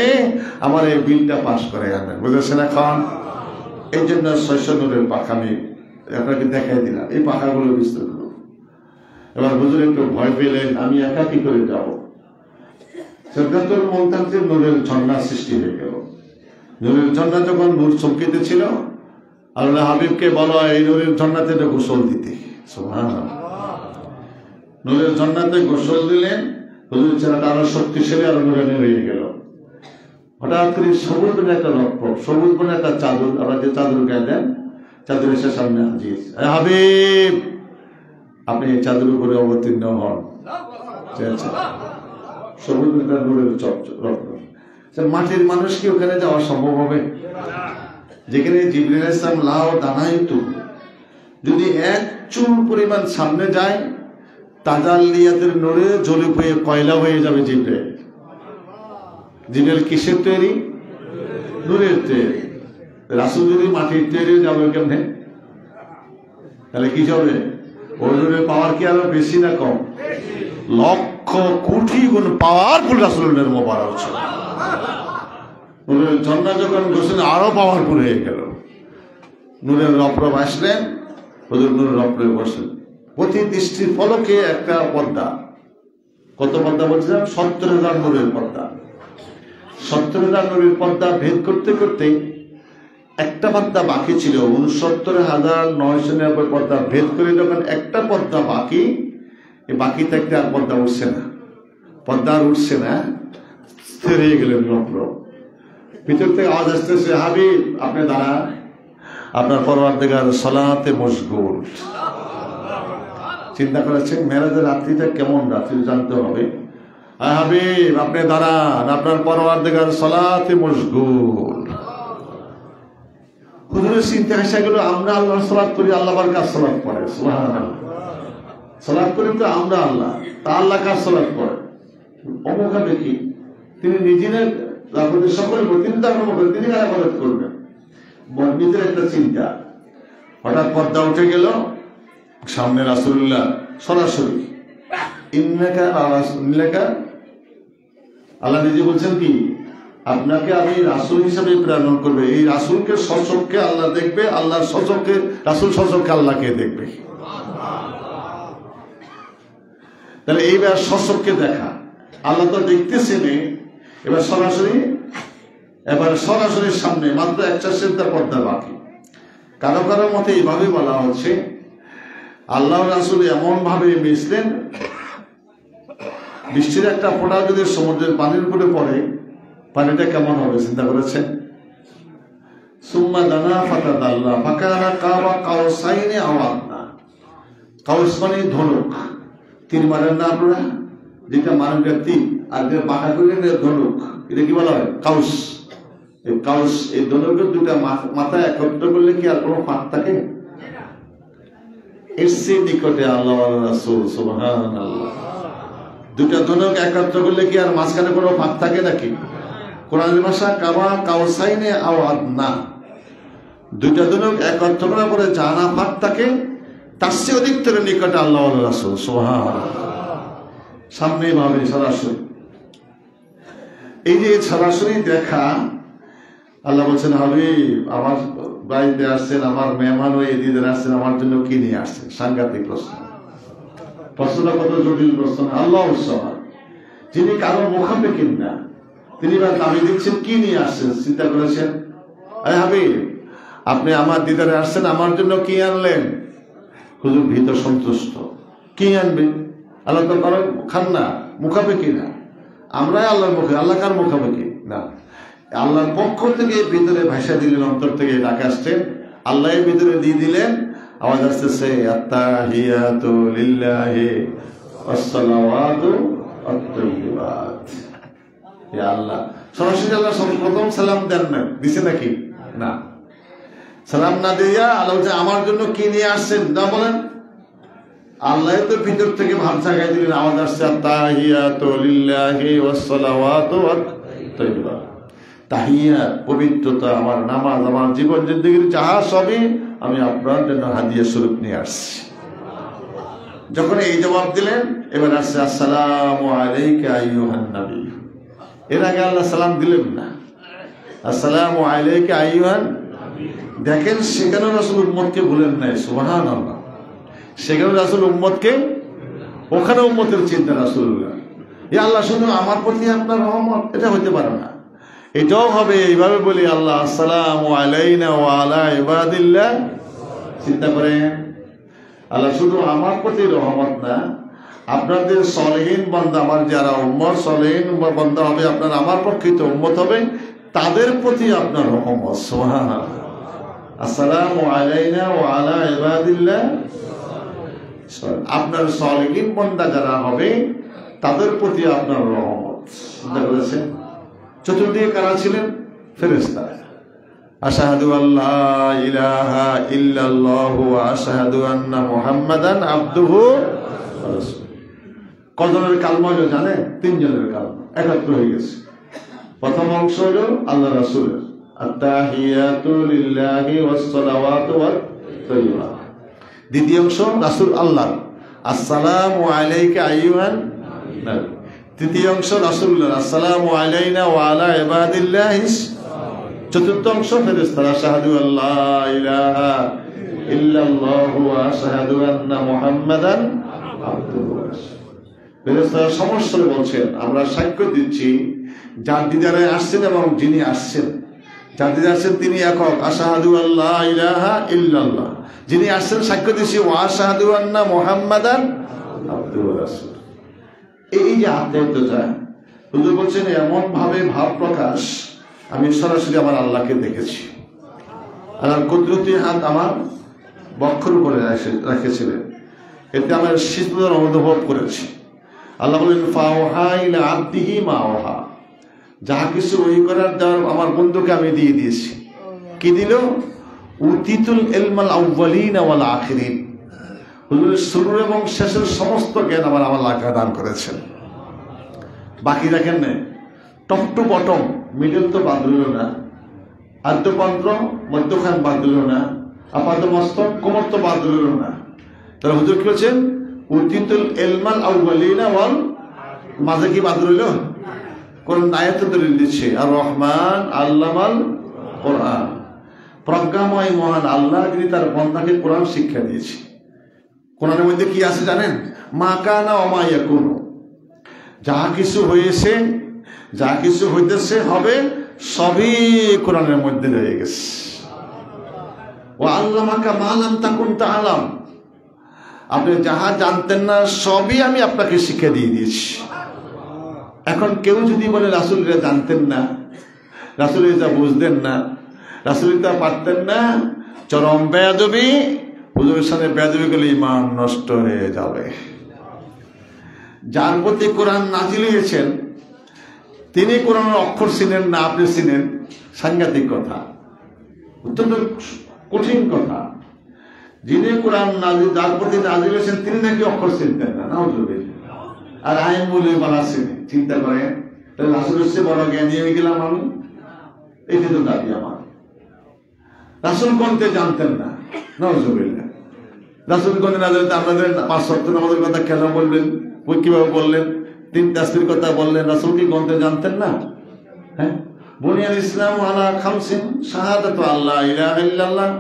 আমার এই বিলটা পাস করে আনেন, বুঝেছেন? এখন এই জন্য 600 নূরের পাখা আমি আপনাকে দেখাই দিলাম, এই পাখাগুলো বিস্তার করুন। এবার হুজুর একটু ভয় পেলেন, আমি একা কি করে যাব? সিদ্ধাতুল মুনতাহিতে নূরের ঝর্ণা সৃষ্টি হয়ে গেল। নূরের ঝর্ণা যখন নূর চমকিতে ছিল, আল্লাহ হাবিবকে বলো এই নূরের ঝর্ণাতে গোসল দিতে। সুবহানাল্লাহ, নূরের ঝর্ণাতে গোসল দিলেন, হুজুর চেহারাটা আরো শক্তিশালী, আরো নূরানি হয়ে গেল। হঠাৎ করে সবুজ বনে একটা রক্ত, সবুজ বনে একটা চাদর, আবার যে চাদর গায়ে দেন, চাদর এসে সামনে হাজির। হাবিব, আপনি এই চাদর উপরে অবতীর্ণ হন। সবুজ বনে নূরের রক্ত। মাটির মানুষ কি ওখানে যাওয়া সম্ভব হবে? যেখানে জিবরিল আলাইহিস সালাম লাও দানাইতু, যদি এক চুল পরিমাণ সামনে যায়, তাজাল্লিয়াতের নূরে জ্বলে হয়ে কয়লা হয়ে যাবে জিবরিল। জিবরিল কিসের তৈরি? নূরের তৈরি। রাসূল যদি মাটির তৈরি যাবে কেমনে? তাহলে কি হবে? ওই নূরের পাওয়ার কি আরো বেশি না কম? লক্ষ কোটি গুণ পাওয়ারফুল রাসূলের মোবারক ছিল। নূরের ঝর্ণা যখন গোসল আরো পাওয়ারফুল হয়ে গেল। নূরের রপ্রভ আসলেন, হুজুর নূরের রপ্রভে বসলেন। প্রতি দৃষ্টির ফলকে একটা পর্দা, কত পর্দা বলছিলাম? 70,000 নূরের পর্দা। 70,000 নূরের পর্দা ভেদ করতে করতে একটা পর্দা বাকি ছিল। 69,990 পর্দা ভেদ করে যখন একটা পর্দা বাকি, বাকি থাকতে আর পর্দা উঠছে না, পর্দা আর উঠছে না, স্থির হয়ে গেলেন রপ্রভ। ভিতর থেকে আওয়াজ আসতেছে, হাবিব আপনি দাঁড়ান, আপনার পরওয়ারদিগার সালাতে মশগুল। চিন্তা করেছেন মেরাজের রাত্রিটা কেমন রাত্রি জানতে হবে। হাবিব আপনি দাঁড়ান, আপনার পরওয়ারদিগার সালাতে মশগুল। হুজুরের চিন্তা এসে গেল, আমরা আল্লাহর সালাত করি, আল্লাহ বার কার সালাত করে? সুবহানাল্লাহ, সালাত করি তো আমরা আল্লাহ, তা আল্লাহ কার সালাত করে? অমুখা দেখি তিনি নিজের সকলে তিনি তার তিনি ইবাদত করবেন, নিজের একটা চিন্তা। হঠাৎ পর্দা উঠে গেল, সামনে রাসূলুল্লাহ সরাসরি। আল্লাহ নিজে বলছেন কি, আপনাকে আমি রাসূল হিসেবে প্রেরণ করবে। এই রাসূলকে সচক্ষে আল্লাহ দেখবে, আল্লাহর সচক্ষে রাসূল সচক্ষে আল্লাহকে দেখবে। তাহলে এইবার সচক্ষে দেখা, আল্লাহ তো দেখতেছেন, এবার সরাসরি সামনে মাত্র একটা সেজদা পর্দা বাকি। কারো কারো মতে এইভাবে বলা হচ্ছে, আল্লাহ রাসূল এমন ভাবে মিশলেন, বৃষ্টির একটা ফোঁটা যদি সমুদ্রের পানির উপরে পড়ে, পানিটা কেমন হবে চিন্তা করেছেন? সুম্মা দানা ফাতাদাল্লা ফাকানা কাবা কাউসাইনি আও আদনা। কাউস মানে ধনুক, তীর মারেন না আপনারা, যেটা মানুষের তীর আর যেটা বাঁকা করে ধনুক, এটা কি বলা হয়? কাউস। এই কাউস, এই ধনুকের দুটা মাথা একত্র করলে কি আর কোনো ফাঁক থাকে? এর চেয়ে নিকটে আল্লাহ রাসূল সুবহানাল্লাহ। দুটা ধনুক একত্র করলে কি আর মাঝখানে কোনো ফাঁক থাকে নাকি? কোরআনের ভাষা কাবা কাউসাইনে আও আদনা, দুইটা ধনুক একত্র করার পরে জানা ফাঁক থাকে, তার চেয়ে অধিকতর নিকটে আল্লাহ রাসূল সুবহানাল্লাহ। সামনে ভাবে সরাসরি, এই যে সরাসরি দেখা, আল্লাহ বলছেন হাবিব আমার বাড়িতে আসছেন, আমার মেহমান হয়ে দিদিরা আসছেন, আমার জন্য কি নিয়ে আসছেন? সাংঘাতিক প্রশ্ন। প্রশ্নটা কত জটিল প্রশ্ন। আল্লাহ যিনি কারো মুখাপেক্ষি না, তিনি এবার দাবি দিচ্ছেন কি নিয়ে আসছেন? চিন্তা করেছেন? আরে হাবিব আপনি আমার দিদারে আসছেন, আমার জন্য কি আনলেন? হুজুর ভীত সন্তুষ্ট, কি আনবে? আল্লাহ তো কারো খান না, মুখাপেক্ষি না, আমরাই আল্লাহর মুখে, আল্লাহ কার মুখাপেক্ষি না। আল্লাহর পক্ষ থেকে ভিতরে ভাষা দিলেন, অন্তর থেকে ডাকে আসছেন, আল্লাহ ভিতরে দিয়ে দিলেন, আওয়াজ আসতেছে আত্তাহিয়াতু লিল্লাহি ওয়াসসালাওয়াতু আত-তাইয়্যিবাত। হে আল্লাহ সরাসরি আল্লাহ প্রথম সালাম দেন না, দিছে নাকি? না, সালাম না দিয়া আল্লাহ বলছে আমার জন্য কি নিয়ে আসছেন না বলেন। আল্লাহ তো ভিতর থেকে ভাবসা গাই দিলেন, আওয়াজ আসছে তাহিয়াতু লিল্লাহি ওয়াস সালাওয়াতু ওয়াত তাইয়্যিবাত। তাহিয়াত পবিত্রতা, আমার নামাজ, আমার জীবন জিন্দেগির যাহা সবই আমি আপনার জন্য হাদিয়া স্বরূপ নিয়ে আসছি। যখন এই জবাব দিলেন, এবার আসছে আসসালামু আলাইকা আইয়ুহান নবী। এর আগে আল্লাহ সালাম দিলেন না, আসসালামু আলাইকা আইয়ুহান। দেখেন সেখানে রাসূল উম্মতকে ভুলেন নাই, সুবহানাল্লাহ। সেখানে রাসূল উম্মতকে, ওখানে উম্মতের চিন্তা রাসূলুল্লাহ। এ আল্লাহ শুধু আমার প্রতি আপনার রহমত, এটা হইতে পারে না। এটাও হবে এইভাবে বলি, আল্লাহ আসসালামু আলাইনা ওয়া আলা ইবাদিল্লাহ। চিন্তা করেন, আল্লাহ শুধু আমার প্রতি রহমত না, আপনাদের সলেহীন বান্দা, আমার যারা উম্মত সলেহীন বান্দা হবে, আপনার আমার প্রকৃত উম্মত হবে, তাদের প্রতি আপনার রহমত। সুবহানাল্লাহ। আসসালামু আলাইনা ওয়া আলা ইবাদিল্লাহ। আপনার সলেহীন বান্দা যারা হবে তাদের প্রতি আপনার রহমত। চিন্তা করেছেন? চতুর্দিকে কারা ছিলেন? ফেরেশতা। আশহাদু আল্লা ইলাহা ইল্লাল্লাহু ওয়া আশহাদু আন্না মুহাম্মাদান আবদুহু ওয়া রাসূলুহু। কজনের কালমা হলো জানেন? 3 জনের কালমা একত্র হয়ে গেছে। প্রথম অংশ হলো আল্লাহ রাসূলের, আত-তাহিয়াতু লিল্লাহি ওয়াস সালাওয়াতু ওয়াত তাইয়্যিবাত। দ্বিতীয় অংশ রাসূল আল্লাহ, আসসালামু আলাইকা আইয়ুহান নবী। তৃতীয় অংশ রাসূলুল্লাহ, আসসালামু আলাইনা ওয়া আলা ইবাদিল্লাহিস। চতুর্থ অংশ ফেরেশতারা, আশহাদু আল্লা ইলাহা ইল্লাল্লাহু ওয়া আশহাদু আন্না মুহাম্মাদান আবদুহু ওয়া রাসূলুহু। ফেরেশতারা সমস্বরে বলছেন, আমরা সাক্ষ্য দিচ্ছি যার দিদারে আসছেন এবং যিনি আসছেন, যার দিদারে আসছেন তিনি একক, আশহাদু আল্লা ইলাহা ইল্লাল্লাহ। যিনি আসছেন সাক্ষ্য দিচ্ছি ওয়া আশহাদু আন্না মুহাম্মাদান আবদুহু ওয়া রাসূলুহু। এই যে আত্মীয়তা, হুজুর বলছেন এমন ভাবে ভাব প্রকাশ, আমি সরাসরি আমার আল্লাহকে দেখেছি। আল্লাহর কুদরতি হাত আমার বক্ষের উপরে রেখেছিলেন, এতে আমার শীতল অনুভব করেছি। আল্লাহ বলেন ফাওহা ইলা আবদিহি মা ওহা। যাহা কিছু ওই করার দেওয়ার আমার বন্ধুকে আমি দিয়ে দিয়েছি। কি দিল? উতিতুল ইলমাল আউয়ালিন ওয়াল আখিরিন। হুজুরের শুরু এবং শেষের সমস্ত জ্ঞান আমার আল্লাহকে দান করেছেন। বাকি দেখেন না, টপ টু বটম, মিডল তো বাদ দিল না, আদ্যপান্ত্র মধ্যখান বাদ দিল না, আপাত মস্তক কোমর তো বাদ দিল না। তাহলে হুজুর কি বলছেন? উতিতুল ইলমাল আউয়ালিনা ওয়াল, মাঝে কি বাদ রইল? কোরআন আয়াত দলিল দিচ্ছে, আর রহমান আল্লামাল কোরআন। প্রজ্ঞাময় মহান আল্লাহ যিনি তার বান্দাকে কোরআন শিক্ষা দিয়েছে। কোরআনের মধ্যে কি আছে জানেন? মা কানা ওয়া মা ইয়াকুনু। যাহা কিছু হয়েছে, যা কিছু হইতেছে, হবে, সবই কোরআনের মধ্যে রয়ে গেছে। ওয়া আল্লামাকা মা লাম তাকুন তা'লাম। আপনি যাহা জানতেন না সবই আমি আপনাকে শিক্ষা দিয়ে দিয়েছি। এখন কেউ যদি বলে রাসূলরা জানতেন না, রাসূলরা বুঝতেন না, রাসূলরা পারতেন না, চরম বেয়াদবি। হুজুরের সাথে বেয়াদবি করলে ঈমান নষ্ট হয়ে যাবে। যার প্রতি কোরআন নাযিল হয়েছেন তিনি কোরআনের অক্ষর চিনেন না, আপনি চিনেন, সাংঘাতিক কথা, অত্যন্ত কঠিন কথা। যিনি কোরআন নাযিল, যার প্রতি নাযিল হয়েছেন তিনি নাকি অক্ষর চিনতেন না, নাউযুবিল্লাহ। আর আইন বলে বলা চিনি। চিন্তা করেন, তাহলে রাসূলের চেয়ে বড় জ্ঞানী হয়ে গেলাম আমি? এইটা তো দাবি আমার। রাসূল কোনতে জানতেন না, নাউযুবিল্লাহ। রাসূল কোনতে না জানতেন, আপনাদের 5 ওয়াক্ত নামাজের কথা কেন বললেন? ওই কিভাবে বললেন? 3 তাসবির কথা বললেন, রাসূল কি কোনতে জানতেন না? হ্যাঁ, বুনিয়াল ইসলাম আলা খামসিন, শাহাদাতু আল্লা ইলাহা ইল্লাল্লাহ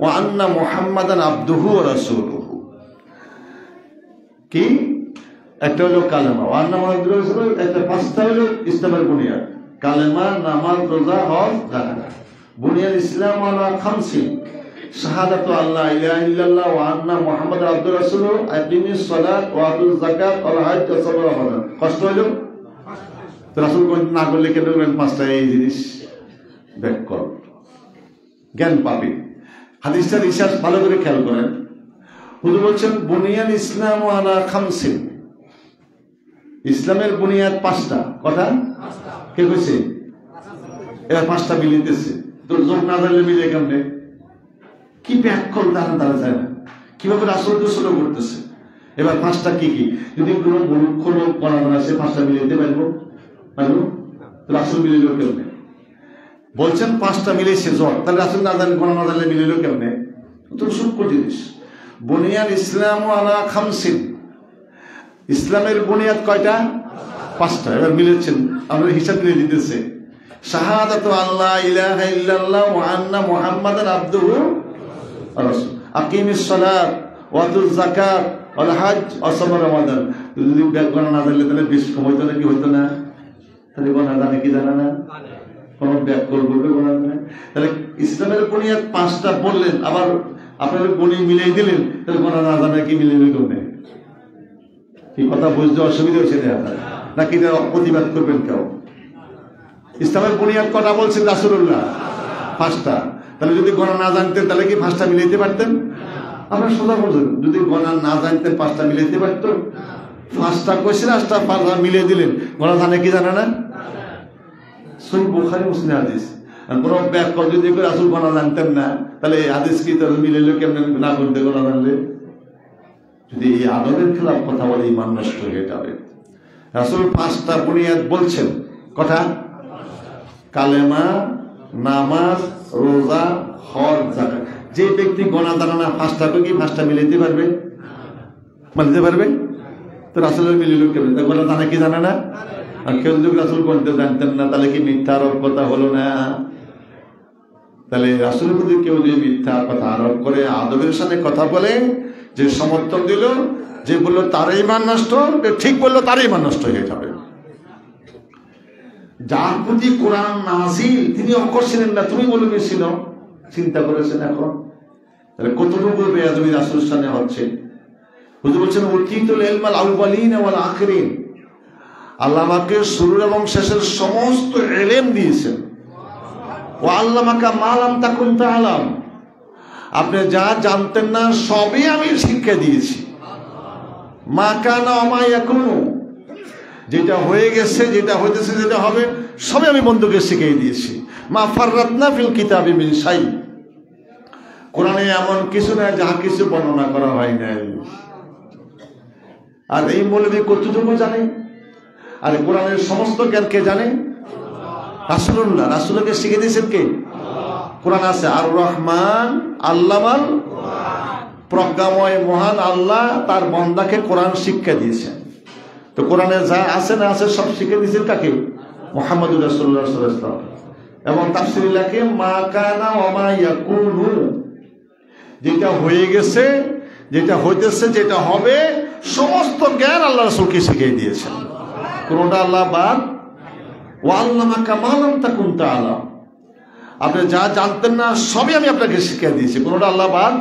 ওয়া আন্না মুহাম্মাদান আবদুহু ওয়া রাসূলুহু। কি? একটা হলো কালেমা, ওয়া আন্না মুহাম্মাদুর রাসূলুহু, একটা 5টা হলো ইসলামের বুনিয়াদ, কালেমা, নামাজ, রোজা, হজ, যাকাত। বুনিয়াল ইসলাম আলা খামসিন, শাহাদাতু আল্লা ইলাহা ইল্লাল্লাহ ওয়া আন্না মুহাম্মাদান আবদুহু ওয়া রাসূলুহু, আকিমিস সালাত ওয়া আতুজ যাকাত ওয়া হাজ্জ ওয়া সাওম রমাদান। কষ্ট হলো? রাসূল কোন না করলে কেন বলেন 5টা এই জিনিস ব্যাক কর, জ্ঞান পাবে। হাদিসটার রিসার্চ ভালো করে খেয়াল করেন। হুজুর বলছেন বুনিয়াল ইসলাম আলা খামসিন, ইসলামের বুনিয়াদ 5টা। কথা কে কইছে? এবার 5টা মিলিতেছে, তো যোগ না জানলে মিলে কেমনে? কি ব্যাকল তারা যায় না, কিভাবে রাসূলকে ছোট করতেছে। এবার 5টা কি কি, যদি কোনো মূর্খ লোক গণা না সে 5টা মিলাইতে পারবো? রাসূল মিলিল কেমনে? বলছেন 5টা মিলেছে জট, তাহলে রাসূল না জানলে গণা না জানলে মিলিল কেমনে? তো সূক্ষ্ম জিনিস। বুনিয়াল ইসলাম আলা খামসিন, ইসলামের বুনিয়াদ কয়টা? 5টা। এবার মিলেছেন, আমরা হিসাব মিলে দিতেছে। শাহাদাতু আল্লা ইলাহা ইল্লাল্লাহ ওয়া আন্না মুহাম্মাদান আবদুহু ওয়া রাসূলুহু, আকিমিস সালাত ওয়া আতুজ যাকাত ওয়াল হজ ওয়া সাম রমাদান। যদি গণনা না জানলে তাহলে 20 কম হইতো না, কি হইতো না? তাহলে গণনা জানে কি জানা না, কোন ব্যাকল বলবে গণনা জানে। তাহলে ইসলামের বুনিয়াদ 5টা বললেন, আবার আপনারা গণি মিলিয়ে দিলেন, তাহলে গণনা না জানে কি মিলিয়ে কেমনে? কি কথা বুঝতে অসুবিধা হয়েছে নাকি এটা প্রতিবাদ করবেন কেউ? ইসলামের বুনিয়াদ কটা বলছেন রাসূলুল্লাহ? 5টা। তাহলে যদি গণনা না জানতেন তাহলে কি 5টা মিলাইতে পারতেন? আমরা সোজা বলছেন, যদি গণনা না জানতেন 5টা মিলাইতে পারতো? 5টা কোয়েশ্চেন 5টা মিলিয়ে দিলেন, গণনা জানে কি জানে না? সহিহ বুখারী মুসলিম হাদিস। আর কোন ব্যাখ্যা যদি রাসূল গণনা জানতেন না, তাহলে এই হাদিস কি তাহলে মিলাইলো কেমনে না করতে গণনা জানলে? যদি এই আদবের খেলাফ কথা বলে ঈমান নষ্ট হয়ে যাবে। রাসূল 5টা বুনিয়াদ বলছেন, কথা কালেমা, নামাজ, রোজা, হজ, যাকাত। যে ব্যক্তি গণা জানে না 5টাকে কি 5টা মিলাইতে পারবে? মানতে পারবে? তো রাসূলের মিলিল কেমনে? তা গণা জানে কি জানে না? আর কেউ যদি রাসূল গণতে জানতেন না তাহলে কি মিথ্যা আরোপ কথা হলো না? তাহলে রাসূলের প্রতি কেউ যদি মিথ্যা কথা আরোপ করে, আদবের সাথে কথা বলে, যে সমর্থন দিল, যে বললো তার ঈমান নষ্ট, ঠিক বললো তার ঈমান নষ্ট হয়ে যাবে। যার প্রতি কোরআন নাযিল তিনি অক্ষর ছিলেন না, তুমি বলবে ছিল, চিন্তা করেছেন এখন? তাহলে কতটুকু বেয়াদবি রাসূলের সামনে হচ্ছে। হুজুর বলছেন উতীতুল ইলমাল আউয়ালিন ওয়াল আখিরিন, আল্লাহ আমাকে শুরুর এবং শেষের সমস্ত ইলম দিয়েছেন। ওয়া আল্লামাকা মা লাম তাকুন তা'লাম, আপনি যা জানতেন না সবই আমি শিক্ষা দিয়েছি। মা কানা ওয়া মা ইয়াকুনু, যেটা হয়ে গেছে, যেটা হইতেছে, যেটা হবে, সবই আমি বন্ধুকে শিখিয়ে দিয়েছি। মা ফাররাতনা ফিল কিতাবি মিন শাই, কোরআনে এমন কিছু না যা কিছু বর্ণনা করা হয় নাই। আর এই মৌলবী কতটুকু জানে? আর কোরআনের সমস্ত জ্ঞান কে জানে? রাসূলুল্লাহ। রাসূলকে শিখিয়ে দিয়েছেন কে? কোরআন আছে আর রহমান আল্লামাল, প্রজ্ঞাময় মহান আল্লাহ তার বান্দাকে কোরআন শিক্ষা দিয়েছেন। তো কোরআনে যা আছে না আছে সব শিখে দিয়েছেন কাকে? মুহাম্মদুর রাসূলুল্লাহ সাল্লাল্লাহু আলাইহি ওয়াসাল্লাম। এবং তাফসীরে লেখে মা কানা ওয়া মা ইয়াকুনু, যেটা হয়ে গেছে, যেটা হইতেছে, যেটা হবে, সমস্ত জ্ঞান আল্লাহ রাসূলকে শিখিয়ে দিয়েছেন। কোনটা আল্লাহ বাদ। ওয়া আল্লামাকা মা লাম তাকুন তা'লাম, আপনি যা জানতেন না সবই আমি আপনাকে শিখিয়ে দিয়েছি, কোনটা আল্লাহ বাদ।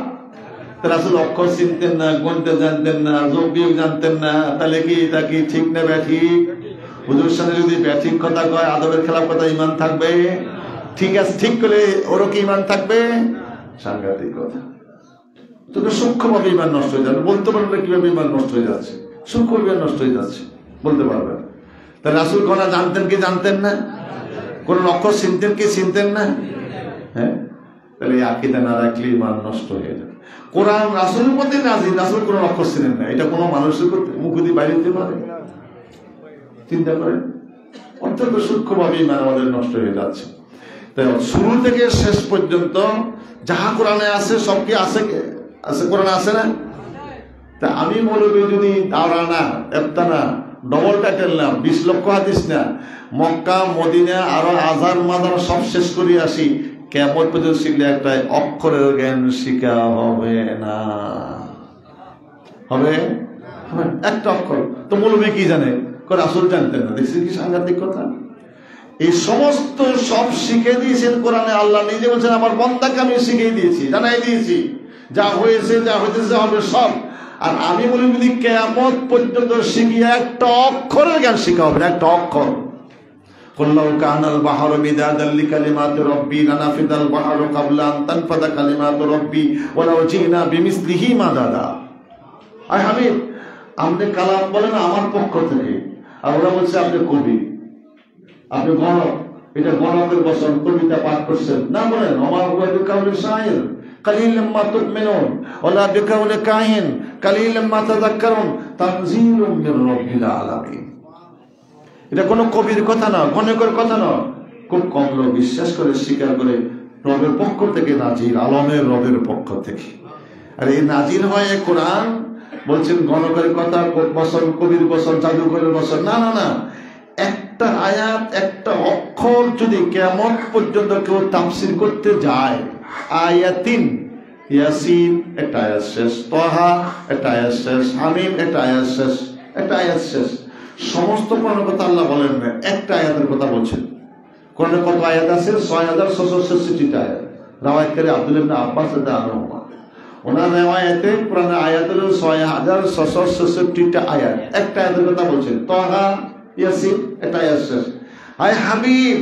রাসূল অক্ষর চিনতেন না, গণিত জানতেন না, যোগ বিয়োগ জানতেন না, তাহলে কি এটা কি ঠিক না ব্যাঠিক? হুজুর সাথে যদি ব্যাঠিক কথা কয়, আদবের খেলাফ কথা, ঈমান থাকবে? ঠিক আছে, ঠিক করে ওরও কি ঈমান থাকবে? সাংঘাতিক কথা। তো সূক্ষ্মভাবে ঈমান নষ্ট হয়ে যাবে। বলতে পারবে কিভাবে ঈমান নষ্ট হয়ে যাচ্ছে, সূক্ষ্ম ঈমান নষ্ট হয়ে যাচ্ছে, বলতে পারবে। তা রাসূল গণা জানতেন কি জানতেন না? কোন অক্ষর চিনতেন কি চিনতেন না? হ্যাঁ, তাহলে এই আকীদা না রাখলে ঈমান নষ্ট হয়ে যাবে। কোরআন রাসূলের প্রতি নাযিল, রাসূল কোন অক্ষর ছিলেন না, এটা কোনো মানুষের মুখ দিয়ে বাইরে দিতে পারে? চিন্তা করেন, অত্যন্ত সূক্ষ্মভাবে ঈমান আমাদের নষ্ট হয়ে যাচ্ছে। তাই শুরু থেকে শেষ পর্যন্ত যাহা কোরআনে আছে সব কি আছে? আছে, কোরআনে আছে না? তা আমি মৌলবী যদি দাওরা না, এফতানা, ডবল টাইটেল না, 20 লক্ষ হাদিস না, মক্কা মদিনা আরো আজার মাজার সব শেষ করে আসি, কিয়ামত পর্যন্ত শিখলে একটা অক্ষরের জ্ঞান শিখা হবে না। হবে? একটা অক্ষর তো মৌলবী কি জানে? রাসূল জানতেন না। দেখছেন কি সাংঘাতিক কথা? এই সমস্ত সব শিখে দিয়েছেন কোরআনে। আল্লাহ নিজে বলছেন আমার বান্দাকে আমি শিখিয়ে দিয়েছি, জানাই দিয়েছি, যা হয়েছে, যা হইতেছে, হবে সব। আর আমি বলি যদি কিয়ামত পর্যন্ত শিখিয়ে একটা অক্ষরের জ্ঞান শিখা হবে না, একটা অক্ষর। কুল্লাউ কানাল বাহরু মিদাদাল লিকালিমাতি রাব্বি লানাফিদাল বাহরু ক্বাবলা আন তানফাদা কালিমাতু রাব্বি ওয়ালাউ জিনা বিমিসলিহি মাদাদা। আর আমি আপনি কালাম বলেন আমার পক্ষ থেকে, আর ওরা বলছে আপনি কবি, আপনি গণক, এটা গণকের বচন, কবিতা পাঠ করছেন না, বলেন ওমা হুয়া বিকাউলি শাইর কালিলাম মা তুমিনুন ওয়ালা বিকাউলি কাহিন কালিলাম মা তাযাক্কারুন তানজিলুম মির রাব্বিল আলামিন। এটা কোনো কবির কথা না, গণকের কথা না, খুব কম লোক বিশ্বাস করে, স্বীকার করে, রবের পক্ষ থেকে নাজিল, আলমের রবের পক্ষ থেকে। আর এই নাজিল হয় কোরআন, বলছেন গণকের কথা, বচন, কবির বচন, জাদুকরের বচন, না না না, একটা আয়াত, একটা অক্ষর যদি কিয়ামত পর্যন্ত কেউ তাফসীর করতে যায়, আয়াতিন, ইয়াসিন একটা আয়াত শেষ, তাহা একটা আয়াত শেষ, হামিম একটা আয়াত শেষ, একটা আয়াত শেষ। সমস্ত কোরআনের কথা আল্লাহ বলেন না, একটা আয়াতের কথা বলছেন। কোরআনে কত আয়াত আছে? ৬৬৬৬টা আয়াত। রাওয়ায়াত করে আব্দুল্লাহ ইবনে আব্বাস রাদিয়াল্লাহু আনহু, ওনার রিওয়ায়াতে কোরআনের আয়াত হলো ৬৬৬৬টা আয়াত, একটা আয়াতের কথা বলছেন, তাহা, ইয়াসিন একটা আয়াত শেষ। আয় হাবিব,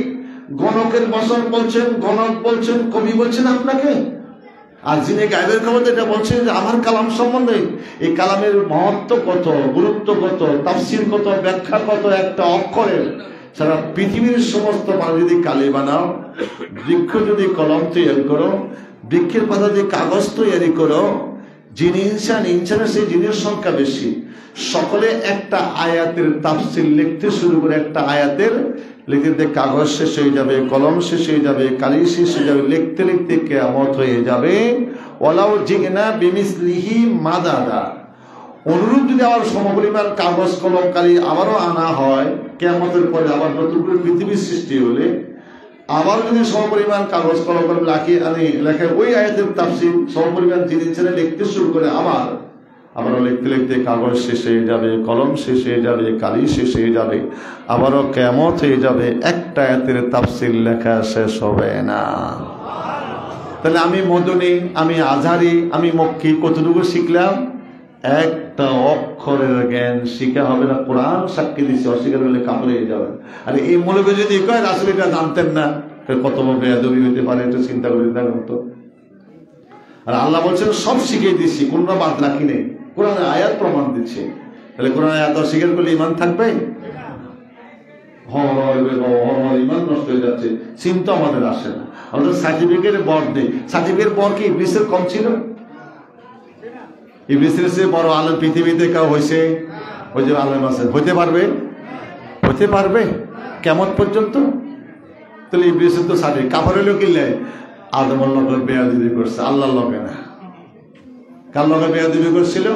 গণকের বচন বলছেন, গণক বলছেন, কবি বলছেন আপনাকে, আর যিনি গায়েবের খবর এটা বলছেন যে আমার কালাম সম্বন্ধে, এই কালামের মহত্ব কত, গুরুত্ব কত, তাফসীর কত, ব্যাখ্যা কত, একটা অক্ষরের। সারা পৃথিবীর সমস্ত মানুষ যদি কালি বানাও, বৃক্ষ যদি কলম তৈরি করো, বৃক্ষের পাতা যদি কাগজ তৈরি করো, যিনি ইনসানের সেই জিনিস সংখ্যা বেশি, সকলে একটা আয়াতের তাফসীর লিখতে শুরু করে, একটা আয়াতের লিখতে কাগজ শেষ হয়ে যাবে, কলম শেষ হয়ে যাবে, কালি শেষ হয়ে যাবে, লিখতে লিখতে কিয়ামত হয়ে যাবে। ওয়ালাউ জিগনা বিমিসলিহি মাদাদা, অনুরূপ যদি আবার সমপরিমাণ কাগজ, কলম, কালি আবারও আনা হয়, কিয়ামতের পরে আবার নতুন করে পৃথিবীর সৃষ্টি হলে আবার যদি সমপরিমাণ কাগজ, কলম লেখে ওই আয়াতের তাফসীর, সমপরিমাণ জিনিস ছেড়ে লিখতে শুরু করে, আবারও লিখতে লিখতে কাগজ শেষ হয়ে যাবে, কলম শেষ হয়ে যাবে, কালি শেষ হয়ে যাবে, আবারও কিয়ামত হয়ে যাবে, একটা আয়াতের তাফসীর লেখা শেষ হবে না। তাহলে আমি মদনী, আমি আজহারি, আমি মক্কি, কতটুকু শিখলাম? একটা অক্ষরের জ্ঞান শিখা হবে না। কোরআন সাক্ষী দিচ্ছে, অস্বীকার করলে কাপড় হয়ে যাবে। আর এই মৌলবী যদি কয় রাসূল এটা জানতেন না, কত বড় বেয়াদবি হইতে পারে, এটা চিন্তা করে দেখুন তো। আর আল্লাহ বলছেন সব শিখিয়ে দিচ্ছি, কোনটা বাদ রাখি নেই, কোরআনের আয়াত প্রমাণ দিচ্ছে। তাহলে কোরআনের আয়াত অস্বীকার করলে ঈমান থাকবে? ঈমান নষ্ট হয়ে যাচ্ছে, চিন্তা আমাদের আসে না। আমাদের সার্টিফিকেটের বর দেয়, সার্টিফিকেট বর কি ইবলিসের কম ছিল? ইবলিসের চেয়ে বড় আলেম পৃথিবীতে কেউ হয়েছে? ওই যে আলেম আছে, হইতে পারবে? হতে পারবে কিয়ামত পর্যন্ত? তাহলে ইবলিসের তো সার্টিফিকেট, কাফার হইলেও কিনলে আদমের লগে বেয়াদবি করছে, আল্লাহর লগে না। কার লগে বেয়াদবি করছিল?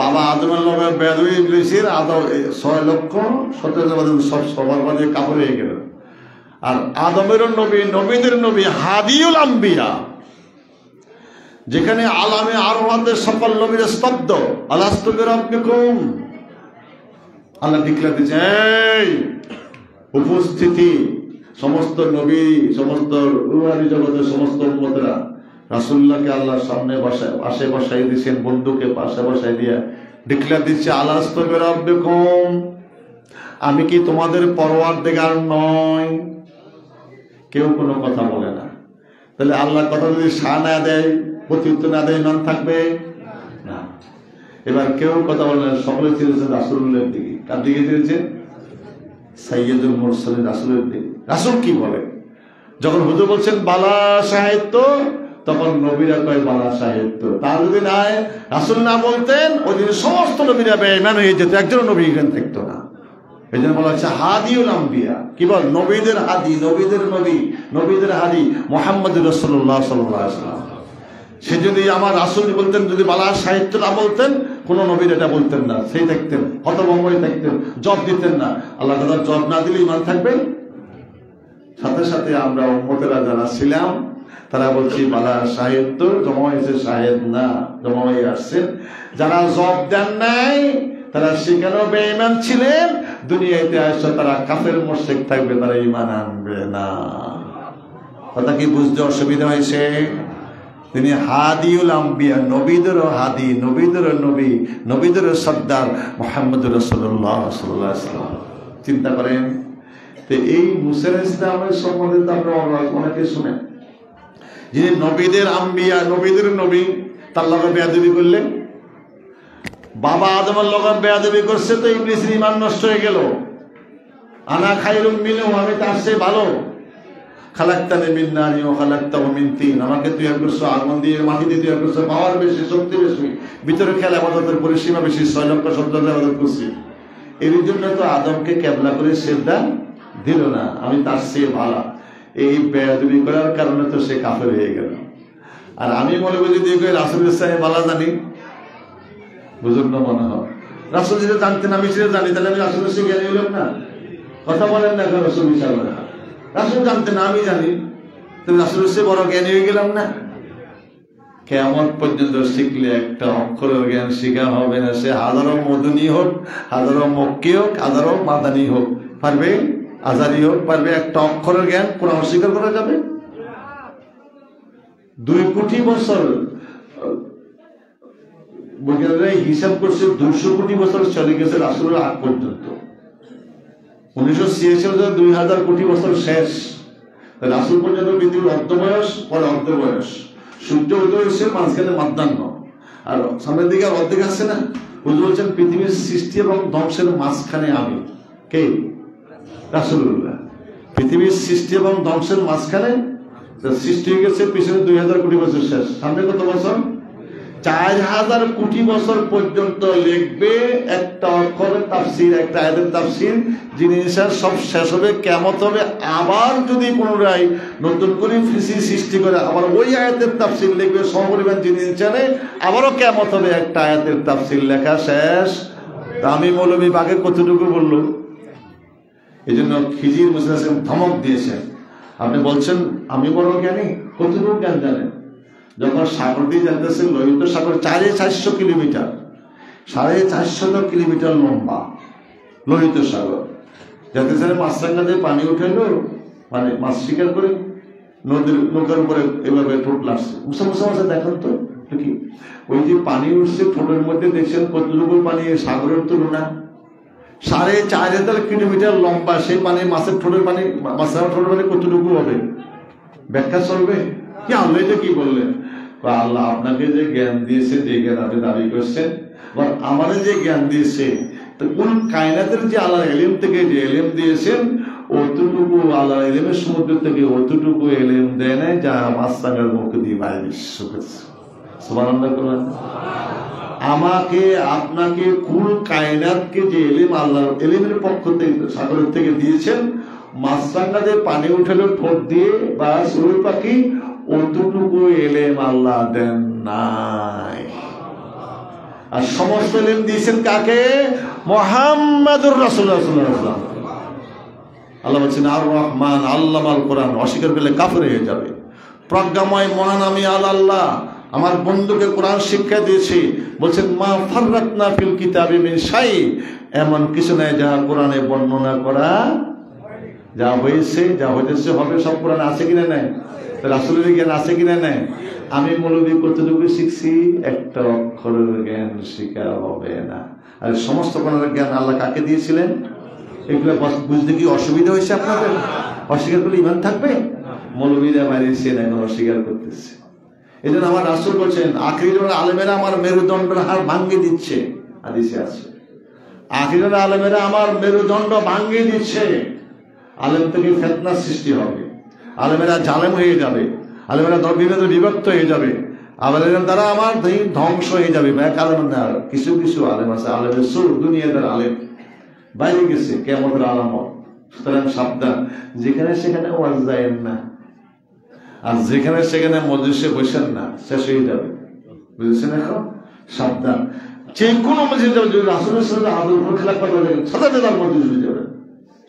বাবা আদমের লগে বেয়াদবি, ইবলিসের আদম ৬,১৭,০০০ সব সবার মাঝে কাফের হয়ে গেল। আর আদমের নবী, নবীদের নবী, হাদিউল আম্বিয়া, যেখানে আলামে আরওয়াতের সকল নবীরা স্তব্ধ, আলাস্তু বিরাব্বিকুম, আল্লাহ ডিক্লেয়ার দিয়েছে, এই উপস্থিতি সমস্ত নবী, সমস্ত রুহানি জগতের সমস্ত উম্মতেরা, রাসূলুল্লাহকে আল্লাহর সামনে পাশে বসাই দিয়েছেন, বন্ধুকে পাশে বসাই দিয়ে ডিক্লেয়ার দিচ্ছে, আলাস্তু বিরাব্বিকুম, আমি কি তোমাদের পরওয়ারদিগার নয়? কেউ কোনো কথা বলে না। তাহলে আল্লাহর কথা যদি সাড়া না দেয়, প্রত্যুত্তর না দেয়, ঈমান থাকবে না। এবার কেউ কথা বলে না, সকলে চিনেছেন রাসূলুল্লাহর দিকে। কার দিকে চিনেছে? সাইয়্যিদুল মুরসালিন, রাসূলের দিকে। রাসূল কি বলে? যখন হুজুর বলছেন বালা সাহিত্য, তখন নবীরা কয় বালা সাহিত্য। তার যদি নাই রাসূল না বলতেন, ওই দিন সমস্ত নবীরা বেঈমান হয়ে যেত, একজন নবী এখানে থাকতো না। এই জন্য বলা হচ্ছে হাদিউল আম্বিয়া। কি বল? নবীদের হাদি, নবীদের নবী, নবীদের হাদি মুহাম্মদুর রাসূলুল্লাহ সাল্লাল্লাহু আলাইহি ওয়াসাল্লাম। সে যদি আমার রাসূল বলতেন, যদি বালা সাহিত্য না বলতেন, কোন নবীর এটা বলতেন না, সেই থাকতেন হতভম্ব হয়ে থাকতেন, জব দিতেন না। আল্লাহ তাআলা জব না দিলে ঈমান থাকবে? সাথে সাথে আমরা উম্মতেরা যারা ছিলাম, তারা বলছি বালা সাহিত্য, জমা হয়েছে শাহেদ না, জমা হয়ে আসছেন। যারা জব দেন নাই, তারা সেখানেও বেঈমান ছিলেন, দুনিয়াতে আসছে তারা কাফের মুশরিক থাকবে, তারা ঈমান আনবে না। কথা কি বুঝতে অসুবিধা হয়েছে? তিনি হাদিউল আম্বিয়া, নবীদেরও হাদি, নবীদেরও নবী, নবীদেরও সর্দার মুহাম্মদুর রাসূলুল্লাহ সাল্লাল্লাহু আলাইহি ওয়াসাল্লাম। চিন্তা করেন, তো এই মুসা ইসলামের সম্বন্ধে তো আমরা অনেকে শুনেন, যিনি নবীদের আম্বিয়া, নবীদের নবী, তার লগে বেয়াদবি করলে, বাবা আদমের লগে বেয়াদবি করছে, তো ইবলিসের ঈমান নষ্ট হয়ে গেল। আনা খায়রুম মিনহু, আমি তার চেয়ে ভালো। খালাকতানি মিন নারিন ওয়া খালাকতাহু মিন তিন, আমাকে তৈরি করছো আগুন দিয়ে, মাটি দিয়ে তৈরি করছো, পাওয়ার বেশি, শক্তি বেশি, ভিতরে খেয়াল ইবাদতের পরিসীমা বেশি, 6 লক্ষ সন্তান ইবাদত করছি। এর জন্য তো আদমকে কেবলা করে সিজদা দিল না, আমি তার চেয়ে ভালো। এই বেয়াদবি করার কারণে তো সে কাফের হয়ে গেল। আর আমি মনে করি যদি রাসূলের সাহেব ভালো জানি, বুঝুন না মনে হয় রাসূল যেটা জানতেন আমি সেটা জানি, তাহলে আমি রাসূলের সে জ্ঞানী হলাম না? কথা বলেন না কেন? রাসূল হিসাবে রাসূল জানতেন আমি জানি, তুমি রাসূলের সে বড় জ্ঞানী হয়ে গেলাম না? কিয়ামত পর্যন্ত শিখলে একটা অক্ষরের জ্ঞান শিখা হবে না, সে হাজারো মদনী হোক, হাজারো মক্কি হোক, হাজারো মাদানী হোক, পারবে? আজারি হোক, পারবে একটা অক্ষরের জ্ঞান কোরআন অস্বীকার করা যাবে? 2 কোটি বছর বৈজ্ঞানিকরা হিসাব করছে, 200 কোটি বছর চলে গেছে রাসূলের আগ পর্যন্ত। 1986 2000 কোটি বছর শেষ, রাসূল পর্যন্ত পৃথিবীর অর্ধ বয়স, পরে অর্ধ বয়স। সূর্য উদয় হয়েছে, মাঝখানে মধ্যাহ্ন, আর সামনের দিকে আর অর্ধেক আসছে না। হুজুর বলছেন পৃথিবীর সৃষ্টি এবং ধ্বংসের মাঝখানে আমি কে? রাসূলুল্লাহ। পৃথিবীর সৃষ্টি এবং ধ্বংসের মাঝখানে সৃষ্টি হয়ে গেছে, পিছনে 2000 কোটি বছর শেষ, সামনে কত বছর? 4000 কোটি বছর পর্যন্ত লিখবে একটা অক্ষরের তাফসীর, একটা আয়াতের তাফসীর। জিনিসের সব শেষ হবে, কিয়ামত হবে, আবার যদি পুনরায় নতুন করে সৃষ্টি করে আবার ওই আয়াতের তাফসীর লিখবে সমপরিমাণ জিনিস জানে, আবারও কিয়ামত হবে, একটা আয়াতের তাফসীর লেখা শেষ। আমি মৌলভী বাগের কতটুকু বললো, এই জন্য খিজির মুসা ধমক দিয়েছেন। আপনি বলছেন আমি বড় জ্ঞানী, কতটুকু জ্ঞান জানেন? যখন সাগর দিয়ে জানতেছেন, লোহিত সাগর 450 কিলোমিটার, 450 কিলোমিটার লম্বা লোহিত সাগর, জানতেছেন মাছরাঙ্গা দিয়ে পানি উঠাইলো, মানে মাছ শিকার করে নদীর নৌকার উপরে এভাবে ঠোঁট লাগছে। মুসা মুসা মাছে দেখেন তো কি, ওই যে পানি উঠছে ঠোঁটের মধ্যে, দেখছেন কতটুকু পানি সাগরের তুলনা? 4500 কিলোমিটার লম্বা সেই পানি, মাছের ঠোঁটের পানি, মাছের ঠোঁটের পানি কতটুকু হবে? ব্যাখ্যা চলবে কি? আল্লাহ এটা কি বললেন? আল্লাহ আপনাকে যে জ্ঞান দিয়েছে, যে জ্ঞান আপনি দাবি করছেন, বা আমাদের যে জ্ঞান দিয়েছে, তো কোন কায়নাতের যে আল্লাহ এলিম থেকে যে এলিম দিয়েছেন, অতটুকু আল্লাহ এলিমের সমুদ্র থেকে অতটুকু এলিম দেয় নাই যা মাছরাঙ্গার মুখ দিয়ে বাইরে বিশ্ব করছে। সুবহানাল্লাহ করেন। আমাকে আপনাকে কুল কায়নাতকে যে এলিম আল্লাহ এলিমের পক্ষ থেকে সাগরের থেকে দিয়েছেন, মাছরাঙ্গাতে পানি উঠালো ঠোঁট দিয়ে বা চড়ুই পাখি, অতটুকু এলেম আল্লাহ দেন নাই। আর সমস্ত এলেম দিয়েছেন কাকে? মুহাম্মাদুর রাসূলুল্লাহ সাল্লাল্লাহু আলাইহি ওয়াসাল্লাম। আল্লাহ বলছেন আর রহমান আল্লামাল কোরআন, অস্বীকার করলে কাফের হয়ে যাবে। প্রজ্ঞাময় মহান আমি আল্লাহ আমার বন্ধুকে কোরআন শিক্ষা দিয়েছি। বলছেন মা ফাররাতনা ফিল কিতাবি মিন শাই, এমন কিছু নাই যা কোরআনে বর্ণনা করা, যা হয়েছে যা হইতেছে হবে সব কোরআনে আছে কিনা নাই? রাসূলের জ্ঞান আছে কিনা নাই? আমি মৌলভী কতটুকু শিখছি, একটা অক্ষরের জ্ঞান শিখা হবে না। আর সমস্ত কোরআনের জ্ঞান আল্লাহ কাকে দিয়েছিলেন? এগুলো বুঝতে কি অসুবিধা হয়েছে আপনাদের? অস্বীকার করলে ইমান থাকবে? মৌলভীরা বাড়িয়েছেন, এখন অস্বীকার করতেছে। এই জন্য আমার রাসূল বলছেন আখিরের আলেমেরা আমার মেরুদণ্ডের হাড় ভাঙিয়ে দিচ্ছে, হাদিসে আছে। আখিরের আলেমেরা আমার মেরুদণ্ড ভাঙিয়ে দিচ্ছে। আলেম থেকে ফিতনার সৃষ্টি হবে, আলেমেরা জালেম হয়ে যাবে, আলেমেরা বিভিন্ন বিভক্ত হয়ে যাবে, আলেমের দ্বারা আমার ধ্বংস হয়ে যাবে। আলেম না, কিছু কিছু আলেম আছে, আলেমের সুর দুনিয়াদার আলেম বাইরে গেছে কিয়ামতের আলামত। সুতরাং সাবধান, যেখানে সেখানে ওয়াজ যায়েন না, আর যেখানে সেখানে মজলিসে বসেন না, শেষ হয়ে যাবে। বুঝেছেন? এখন সাবধান, যে কোনো মজলিসে যাবে, যদি রাসূলের সাথে আদর করে খেলাফ করবে, সাদা দেদার মজলিসে যাবে,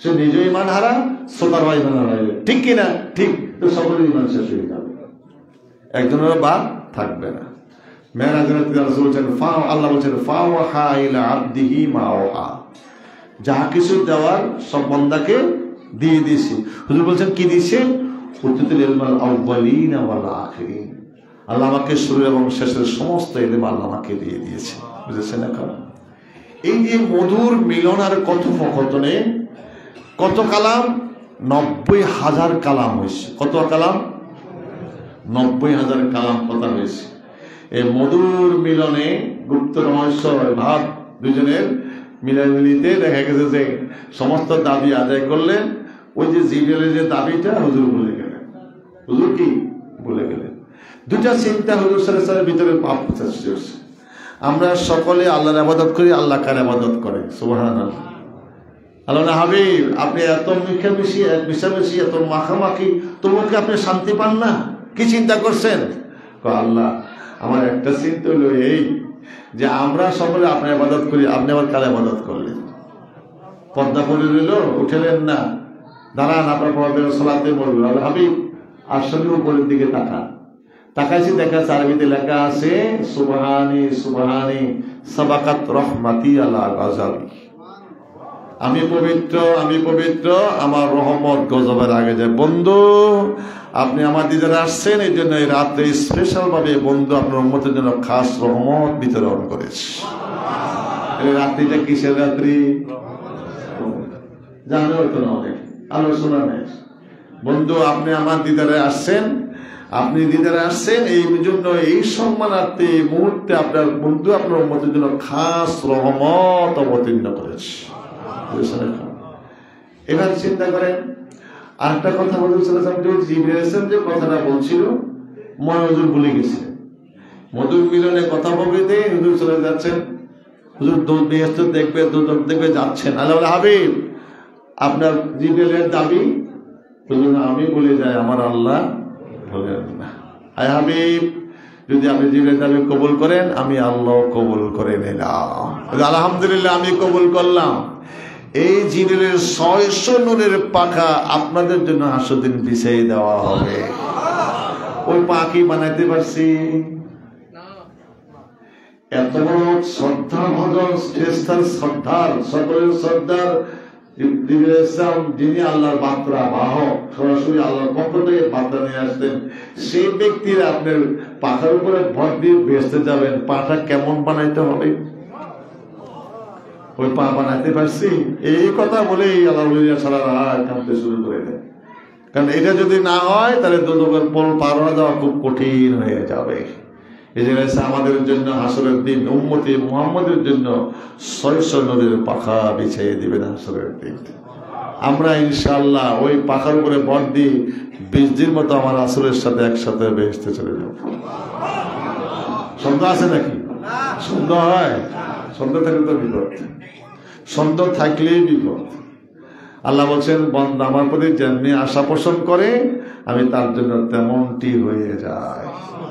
সে নিজেও ইমান হারা, শ্রোতার ভাই ইমান হারাবে। ঠিক কিনা? ঠিক। তো সকলের ইমান শেষ হয়ে যাবে, একজনের বাদ থাকবে না। মেরাজের রাসূল বলছেন আল্লাহ বলছেন ফাওহা ইলা আবদিহি মা ওয়া, যা কিছু দেওয়ার সব বান্দাকে দিয়ে দিয়েছি। হুজুর বলছেন কি দিয়েছে? উতুল ইলমাল আউয়ালিন ওয়াল আখিরিন, আল্লাহ আমাকে শুরু এবং শেষের সমস্ত ইলম আল্লাহ আমাকে দিয়ে দিয়েছে। বুঝেছেন? এখন এই যে মধুর মিলন আর কথোপকথনে কত কালাম? 90,000 কালাম হয়েছে। কত কালাম? 90,000 কালাম কথা হয়েছে। এই মধুর মিলনে গুপ্ত রহস্য ভাব দুজনের মিলামিলিতে দেখা গেছে যে সমস্ত দাবি আদায় করলেন, ওই যে জিবরাইলের যে দাবিটা হুজুর ভুলে গেলেন। হুজুর কি ভুলে গেলেন? দুটা চিন্তা হুজুর সাল্লাল্লাহু আলাইহি ওয়াসাল্লামের ভিতরে পাপ সৃষ্টি হচ্ছে। আমরা সকলে আল্লাহর ইবাদত করি, আল্লাহ কার ইবাদত করে? সুবহানাল্লাহ। আল্লাহ হাবিব, আপনি এত মিশামিশি, এত মাখামাখি, তবুও কি আপনি শান্তি পান না? কি চিন্তা করছেন? আল্লাহ, আমার একটা চিন্তা হলো এই যে আমরা সকলে আপনার ইবাদত করি, আপনি আবার কার ইবাদত করলেন? পর্দা করে রইল, উঠেলেন না, দাঁড়ান, আপনার পর্দার সালাতে বলবেন। আল্লাহ হাবিব আসলে উপরের দিকে তাকান। তাকাইছি, দেখা আরবিতে লেখা আছে সুবহানি সুবহানি সাবাকাত রহমাতি আলা গযাবি। আমি পবিত্র, আমি পবিত্র, আমার রহমত গজবের আগে যায়। বন্ধু, আপনি আমার দিদারে আসছেন, এই জন্য এই রাত্রে স্পেশাল ভাবে বন্ধু আপনার উম্মতের জন্য খাস রহমত বিতরণ করেছে। এই রাত্রিটা কিসের রাত্রি জানো তো না? অনেক আলোচনা নেই। বন্ধু, আপনি আমার দিদারে আসছেন, আপনি দিদারে আসছেন, এই জন্য এই সম্মানার্থে এই মুহূর্তে আপনার বন্ধু আপনার উম্মতের জন্য খাস রহমত অবতীর্ণ করেছে। এবার চিন্তা করেন, আরেকটা কথা বলেছিলাম, যে কথাটা বলছিল মনোযোগ ভুলে গেছে। মধুর মিলনে কথা বলতে হুজুর চলে যাচ্ছেন, হুজুর দেখবে, দেখবে যাচ্ছেন। আল্লাহ হাবিব, আপনার জিবরাইলের দাবি আমি বলে যাই, আমার আল্লাহ বলেন না। আয় হাবিব, যদি আপনি জিবরাইলের দাবি কবুল করেন, আমি আল্লাহ কবুল করে নিলাম। আলহামদুলিল্লাহ, আমি কবুল করলাম। এই জিবরাইলের 600 নূরের পাখা আপনাদের জন্য হাসুদিন বিছিয়ে দেওয়া হবে। ওই পাখি বানাইতে পারছি? এত বড় শ্রদ্ধা ভজন, শ্রদ্ধার সকলের শ্রদ্ধার যিনি আল্লাহর বার্তা বাহক, সরাসরি আল্লাহর পক্ষ থেকে বার্তা নিয়ে আসতেন, সেই ব্যক্তির আপনার পাখার উপরে ভর দিয়ে বেসতে যাবেন, পাটা কেমন বানাইতে হবে? ওই পা বানাইতে পারছি? এই কথা বলেই আল্লাহ সারা রাত কাঁদতে শুরু করে দেয়। কারণ এটা যদি না হয়, তাহলে দোজখের পোল পার হয়ে যাওয়া খুব কঠিন হয়ে যাবে। এই জন্য আমাদের জন্য হাসরের দিন উম্মতি মুহাম্মদের জন্য 600 নূরের পাখা বিছিয়ে দিবেন হাসরের দিন। আমরা ইনশাআল্লাহ ওই পাখার উপরে ভর দিয়ে 20 দিন মতো আমার আসরের সাথে একসাথে বেহেশতে চলে যাব। সন্দেহ আছে নাকি? সন্দেহ হয়? সন্দেহ থাকলে তো বিপদ, সন্দেহ থাকলেই বিপদ। আল্লাহ বলছেন, বান্দা আমার প্রতি যেমনি আশা পোষণ করে, আমি তার জন্য তেমনটি হয়ে যায়।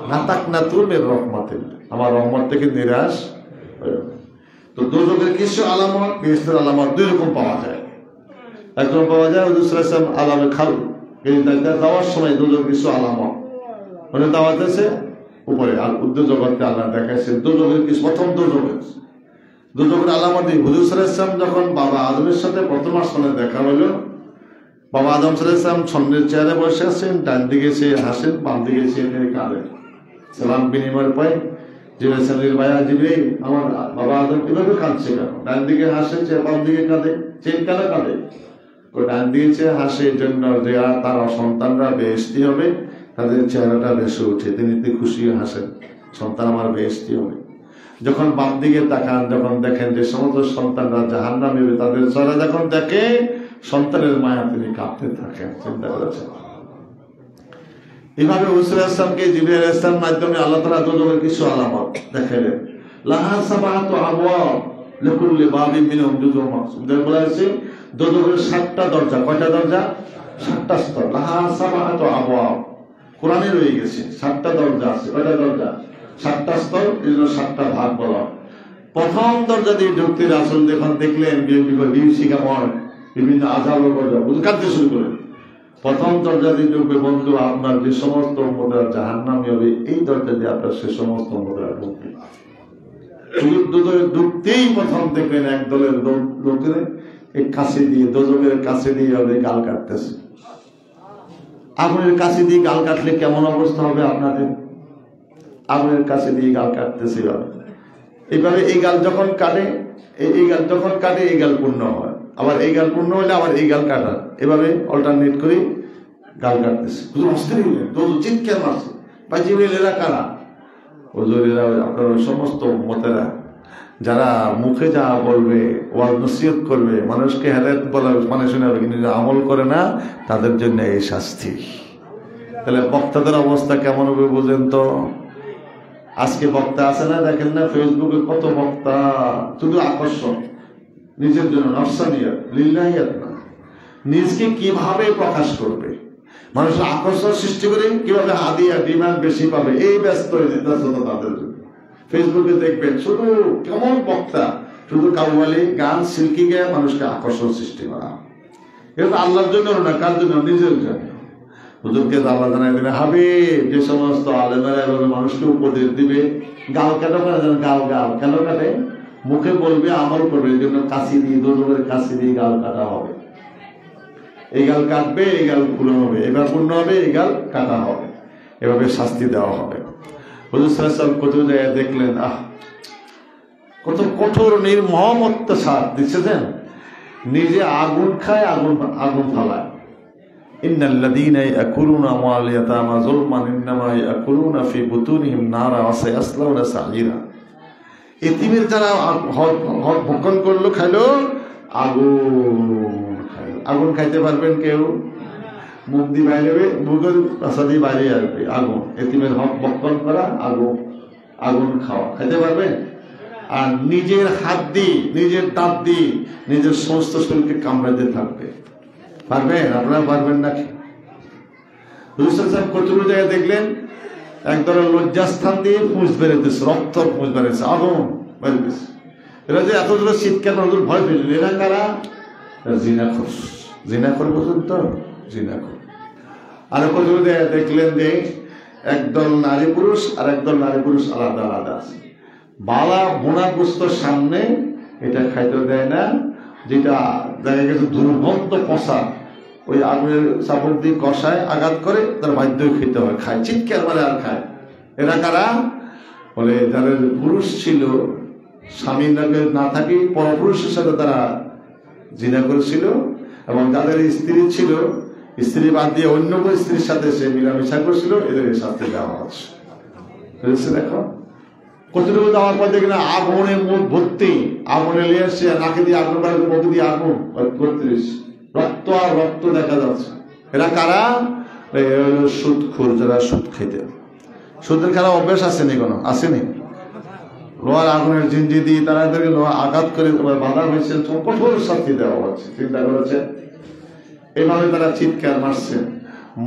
না তাক না তুমি রহমতিল্লাহ, আমার রহমত থেকে নিরাশ। তো দোজখের কিছু আলামত, বেহেশতের আলামত দুই রকম পাওয়া যায়। একরকম পাওয়া যায় হুজুর সাল্লাল্লাহু আলাইহি ওয়াসাল্লাম আলামে খাল, এই দাওয়ার সময় দোজখের কিছু আলামত মানে দাওয়াত আছে উপরে, আর উর্দু জগতে আল্লাহ দেখাইছে দোজখের কিছু। প্রথম দোজখের আলামত হুজুর সাল্লাল্লাহু আলাইহি ওয়াসাল্লাম যখন বাবা আদমের সাথে প্রথম আসমানে দেখা হলো, বাবা আদম সাল্লাল্লাহু আলাইহি ওয়াসাল্লাম ছন্দের চেয়ারে বসে আছেন, ডান দিকে সে হাসেন, বাম দিকে সে কাঁদেন। সালাম বিনিময়ের পরে জিবরাইল ভাইয়া জিবরাইল, আমার বাবা আদম কিভাবে কাঁদছে কেন? ডান দিকে হাসে, বাম দিকে কাঁদে, চেন কেন কাঁদে? ডান দিকে হাসে এই জন্য যে তার সন্তানরা বেহেশতি হবে, তাদের চেহারাটা বেশি উঠে, তিনি খুশি হাসেন, সন্তান আমার বেহেশতি হবে। যখন বাম দিকে তাকান, যখন দেখেন যে সমস্ত সন্তানরা জাহান্নামে হবে, তাদের চেহারা যখন দেখে সন্তানের মায়া তিনি কাঁদতে থাকেন। চিন্তা করেছেন? এইভাবে হুজুর আসলামকে জিবরাইল আলাইহিস সালামের মাধ্যমে আল্লাহ তাআলা দোজখের কিছু আলামত দেখালেন। লাহা সাবাতু আবওয়াব লিকুল্লি বাবিন মিনহুম জুজুম মাকসুম। বলা হয়েছে দোজখের 7টা দরজা। কয়টা দরজা? 7টা স্তর। লাহা সাবাতু আবওয়াব, কোরআনে রয়ে গেছে 7টা দরজা আছে। কয়টা দরজা? 7টা স্তর, এই জন্য 7টা ভাগ বলা। প্রথম দরজা দিয়ে ঢুকতে রাসূল যখন দেখলেন বিভীষিকাময় বিভিন্ন আযাব কাঁদতে শুরু করলেন। প্রথম দরজা দিয়ে ঢুকবে বন্ধু, আপনার যে সমস্ত উম্মতরা জাহান্নামী হবে, এই দরজা দিয়ে আপনার সে সমস্ত উম্মতরা ঢুকবে। ঢুকতেই প্রথম দেখলেন এক দলের লোকের এই কাছে দিয়ে, দোজখের কাছে দিয়ে হবে গাল কাটতেছে। আগুনের কাছে দিয়ে গাল কাটলে কেমন অবস্থা হবে আপনাদের? আগুনের কাছে দিয়ে গাল কাটতেছে এইভাবে। এই গাল যখন কাটে, এই গাল যখন কাটে, এই গাল পূর্ণ হয়, আবার এই গাল পূর্ণ হলে আবার এই গাল কাটা, এভাবে অল্টারনেট করে গাল কাটতেছে। চিৎকার মারছে, বা জিবরাইল এরা কারা? হুজুর এরা আপনার সমস্ত উম্মতেরা যারা মুখে যা বলবে, ওয়াজ নসিহত করবে, মানুষকে হেদায়েত বলা মানে শোনাবে, কিন্তু যারা আমল করে না তাদের জন্য এই শাস্তি। তাহলে বক্তাদের অবস্থা কেমন হবে বুঝেন তো। আজকে বক্তা আছে না, দেখেন না ফেসবুকে কত বক্তা, শুধু আকর্ষণ, নিজের জন্য নফসানিয়াত, লিল্লাহিয়াত না, নিজকে কিভাবে প্রকাশ করবে, মানুষের আকর্ষণ সৃষ্টি করে কিভাবে হাদিয়া ডিমান্ড বেশি পাবে, এই ব্যস্ততা তাদের জন্য। ফেসবুকে দেখবেন শুধু কেমন বক্তা, শুধু কাউয়ালি গান, সিল্কি গায়ে মানুষকে আকর্ষণ সৃষ্টি করা। এটা আল্লাহর জন্য না, কার জন্য? নিজের জন্য। হুজুরকে আল্লাহ জানাই দিলে হাবিব, যে সমস্ত আলেমেরা এভাবে মানুষকে উপদেশ দিবে, গাল কেন কাটে? গাল কেন কাটে? মুখে বলবে, আমল করবে, এই জন্য কাশি দিয়ে, দোজোরের কাশি দিয়ে গাল কাটা হবে। এই গাল কাটবে, এই গাল পূর্ণ হবে, এবার পূর্ণ হবে, এই গাল কাটা হবে, এভাবে শাস্তি দেওয়া হবে। হুজুর সাল্লাল্লাহু আলাইহি ওয়াসাল্লাম কত জায়গায় দেখলেন, কত কঠোর নির্মম অত্যাচার দিচ্ছেন। নিজে আগুন খায়, আগুন ফালায়। ইন্নাল্লাযীনা ইয়াকুলুনা আমওয়াল ইয়াতামা যুলমান ইন্নামা ইয়াকুলুনা ফি বুতুনিহিম নারা ওয়া সায়াসলাউনা সাঈরা। এতিমের যারা হক ভক্ষণ করলো, খাইলো, আগুন খাইতে পারবেন কেউ? মুখ দিয়ে বাইরে, মুখের পাশা দিয়ে বাইরে আসবে আগুন। এতিমের হক ভক্ষণ করা, আগুন খাওয়া, খাইতে পারবেন? আর নিজের হাত দিয়ে, নিজের দাঁত দিয়ে নিজের সমস্ত শরীরকে কামড়াতে থাকবে, পারবেন? আপনারা পারবেন নাকি? কতগুলো জায়গায় দেখলেন একদলের লজ্জাস্থান দিয়ে পুঁজ বেরোতেছে, রক্ত পুঁজ বেরোচ্ছে, আগুন বেরোতেছে। এরা যে এতগুলো শীতকাল ভয় পেলেন, এরা কারা? জিনাখোর পর্যন্ত জিনাখোর। আর কতগুলো জায়গায় দেখলেন যে একদল নারী পুরুষ আর একদল নারী পুরুষ আলাদা আলাদা আছে। বালা বোনাগ্রস্ত সামনে এটা খাইতে দেয় না, যেটা দেখা গেছে দুর্গন্ধ পচা, ওই আগুনের চাপড় দিয়ে কষায় আঘাত করে, তার বাধ্য খেতে হয়, খায়, চিৎকার মারে আর খায়। এরা কারা? বলে যাদের পুরুষ ছিল, স্বামীর না থাকি পরপুরুষের সাথে তারা জিনা করেছিল, এবং যাদের স্ত্রী ছিল, স্ত্রী বাদ দিয়ে অন্য কোনো স্ত্রীর সাথে সে মিলামিশা করেছিল, এদের শাস্তি দেওয়া হচ্ছে। দেখো কতটুকু দেওয়ার পর দেখি না আগুনে মুখ ভর্তি, আগুনে নিয়ে এসে নাকে দিয়ে আগুন, মুখে দিয়ে আগুন, ৩৫ রক্ত আর রক্ত দেখা যাচ্ছে। এরা কারা? সুদখোর, যারা সুদ খেতে। সুদের খারাপ অভ্যাস আসেনি, কোনো আসেনি? লোহার আগুনের জিঞ্জি দিয়ে তারা এদেরকে লোহা আঘাত করে বাধা হয়েছে, কঠোর শাস্তি দেওয়া হচ্ছে। চিন্তা করেছে, এভাবে তারা চিৎকার মারছে।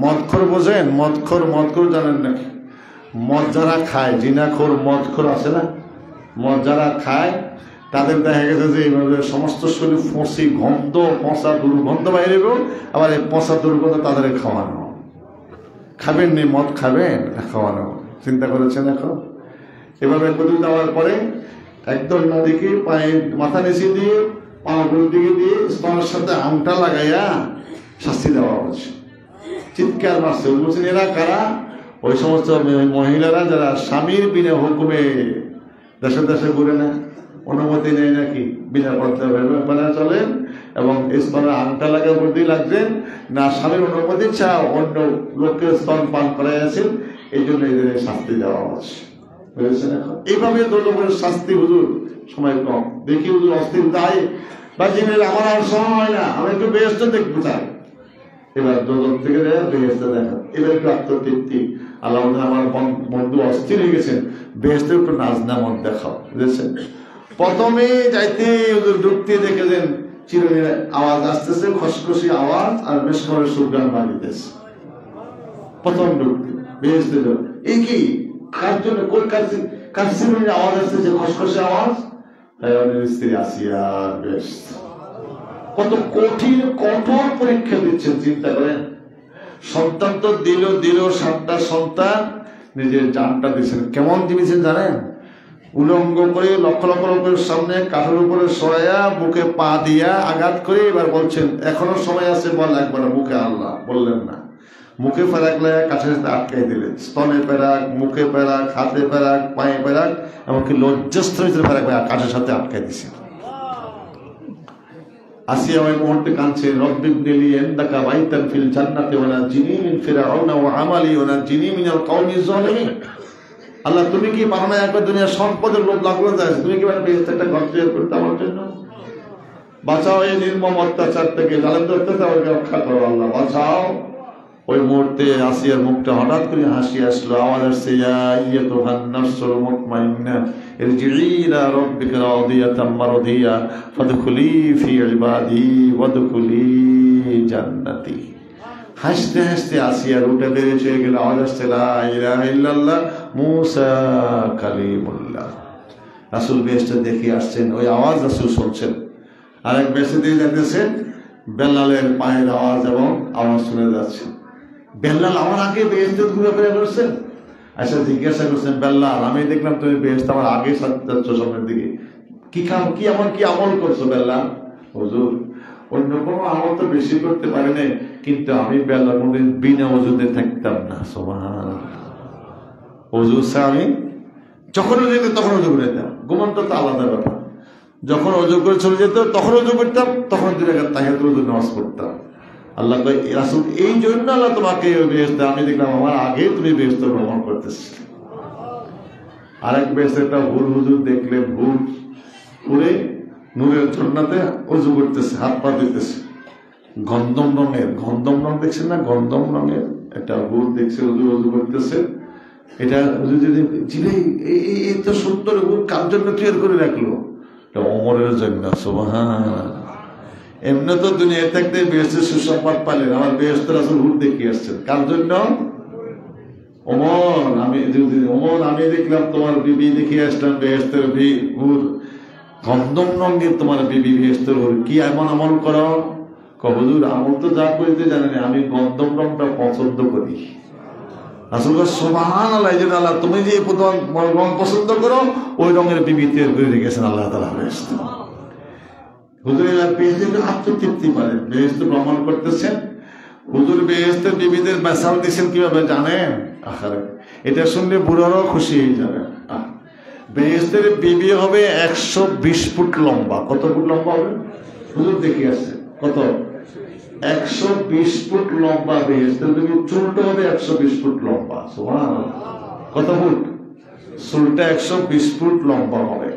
মদখোর বোঝেন? মদখোর জানেন নাকি? মদ যারা খায়, জিনাখোর মদখোর আছে না, মদ যারা খায় তাদের দেখা গেছে যে এইভাবে সমস্ত শরীর ফসি, গন্ধ, পচা দুর্গন্ধ বাইরে, আবার এই পচা দুর্গন্ধ তাদের খাওয়ানো। খাবেন নি মদ? খাবেন না খাওয়ানো? চিন্তা করেছেন? এখন এভাবে প্রতি দেওয়ার পরে একদম নদীকে পায়ে মাথা নিচে দিয়ে, পাগুলোর দিকে দিয়ে স্তনের সাথে আংটা লাগাইয়া শাস্তি দেওয়া হচ্ছে। চিৎকার মারছে। বলছেন এরা কারা? ওই সমস্ত মহিলারা যারা স্বামীর বিনা হুকুমে দেশে দেশে ঘুরে না, অনুমতি নেই নাকি, বিনা পর্দা ব্যাপারে চলেন, এবং স্তনের আংটা লাগা বলতে লাগছেন না, স্বামীর অনুমতি ছাড়া অন্য লোককে স্তন পান করাই আছেন, এই জন্য এদের শাস্তি দেওয়া হচ্ছে। বুঝেছেন? এখন এইভাবে লোকের শাস্তি। হুজুর সময় কম, দেখি হুজুর অস্থির দায় বা জিমের আমার আর সময় হয় না, আমি একটু বেহেশত দেখতে চাই। এবার দোজখ থেকে বেহেশত দেখা, এবার একটু আত্মতৃপ্তি। আল্লাহ আমার বন্ধু অস্থির হয়ে গেছেন, বেহেশতে একটু নাজনামত দেখাও। বুঝেছেন? প্রথমে যাইতে হুজুর ঢুকতে দেখেছেন চিরুনির আওয়াজ আসতেছে, খসখসি আওয়াজ, আর মেশকরের সুগান বাড়িতেছে। প্রথম ঢুকতে বেহেশতে এই কি কার জন্য, কোন কার চিরুনির আওয়াজ আসতেছে, খসখসি আওয়াজ? স্ত্রী আসিয়া। বেশ কত কঠিন কঠোর পরীক্ষা দিচ্ছেন, চিন্তা করেন। সন্তান তো দিল 7টা সন্তান, নিজের জানটা দিচ্ছেন। কেমন দিয়েছেন জানেন? উলঙ্গ করে লক্ষ লক্ষ লোকের সামনে কাঠের উপরে সরাইয়া বুকে পা দিয়া আঘাত করে এবার বলছেন এখনো সময় আছে, বল একবার। মুখে আল্লাহ বললেন না, মুখে ফেরাক লাগা কাঠের সাথে আটকাই দিলেন। স্তনে পেরাক, মুখে পেরাক, হাতে পেরাক, পায়ে পেরাক, এমনকি লজ্জাস্থানের ভিতরে ফেরাক কাঠের সাথে আটকাই দিছে। আসিয়া ওই মুহূর্তে কাঁদছে, রব্বিবনিলি ইনদাকা বাইতান ফিল জান্নাতি ওয়া নাজিনি মিন ফিরআউনা ওয়া আমালি ওয়া নাজিনি মিনাল কওমিজ জালিমিন। আল্লাহ তুমি কি পারো না একবার দুনিয়ার সম্পদের লোভ লাগলো যায়, তুমি কি বেহেশতে একটা ঘর তৈরি করতে আমার জন্য? বাঁচাও এই নির্মম অত্যাচার থেকে, জালেমদের অত্যাচার রক্ষা করো আল্লাহ, বাঁচাও। ওই মুহূর্তে আসিয়ার মুখটা হঠাৎ করে হাসি আসলো, আওয়াজ আসছে, ইয়া আইয়াতুহান নাফসুল মুতমাইন্নাহ ইরজিই ইলা রাব্বিকা রাদিয়াতাম মারদিয়া ফাদখুলি ফি ইবাদি ওয়াদখুলি জান্নাতি। হাসতে হাসতে আসিয়ার উঠে বেরিয়ে চলে গেল, আওয়াজ আসছে, লা ইলাহা ইল্লাল্লাহ মুসা কালিমুল্লাহ। রাসূল বেহেশতে দেখে আসছেন, ওই আওয়াজ রাসূল শুনছেন। আরেক বেহেশতে দিয়ে যাচ্ছেন, বেলালের পায়ের আওয়াজ এবং আওয়াজ শুনে যাচ্ছে। বেলাল আমার আগে বেহেশতে ঘুরে ফিরে করছেন। আচ্ছা জিজ্ঞাসা করছেন, বেলাল আমি দেখলাম তুমি বেহেশতে আমার আগে যাচ্ছ সামনের দিকে, কি এমন কি আমল করছো বেলাল? হুজুর অন্য কোনো আমল তো বেশি করতে পারি না, কিন্তু আমি বেলাল কোনদিন বিনা ওযুতে থাকতাম না। সুবহানাল্লাহ। ওযু আমি যখন যেত তখন ওযু করে যেতাম, ঘুমানটা তো আলাদা ব্যাপার। যখন ওযু করে চলে যেত তখন ওযু করতাম, তখন 2 রাকাত তাহিয়াতুল ওযু নামাজ পড়তাম। আল্লাহ কয় রাসূল এই জন্য আল্লাহ তোমাকে বেহেশতে, আমি দেখলাম আমার আগে তুমি বেহেশতে ভ্রমণ করতেছিলে। আরেক বেহেশতে একটা হুজুর দেখলেন, ঘুরে নূরের ঝর্ণাতে ওযু করতেছে, হাত পা দিতেছে, গন্ধম রং দেখছেন না, গন্ধম রঙের একটা হুর দেখছে ওযু করতেছে। এটা এত সুন্দর হুর কার জন্য তৈরি করে রাখলো? ওমরের জন্য। সুবহানাল্লাহ। এমনি তো দুনিয়া থাকতে বেহেশতের সুসংবাদ পাইলেন, আমার বেহেশতের রাসূল হুর দেখিয়ে আসছেন। কার জন্য? ওমর আমি দেখলাম তোমার বিবি দেখিয়ে আসলাম বেহেশতের হুর, গন্ধম রঙের তোমার বিবি বেহেশতের হুর, কি এমন আমল করো? হুজুর আমল তো যা করতে জানেন, আমি গন্ধম রংটা পছন্দ করি। রাসূল সুবহানাল্লাহ, এই জন্য আল্লাহ তুমি যে রং পছন্দ করো ওই রঙের বিবি তৈরি করে রেখেছেন আল্লাহ তাআলা বেহেশত। হুজুর বেহেশতে আত্মতৃপ্তি পারেন, বেহেশত ভ্রমণ করতেছেন। হুজুর বেহেশতের বিবিদের মেসাল দিয়েছেন কিভাবে জানেন? আহারে এটা শুনলে বুড়ারাও খুশি হয়ে যাবে। বেহেশতের বিবি হবে 120 ফুট লম্বা। কত ফুট লম্বা হবে? হুজুর দেখে আসছে কত? 120 ফুট লম্বা বেহেশতের বিবি। চুলটা হবে 120 ফুট লম্বা। সুবহানাল্লাহ। কত ফুট? চুলটা 120 ফুট লম্বা হবে।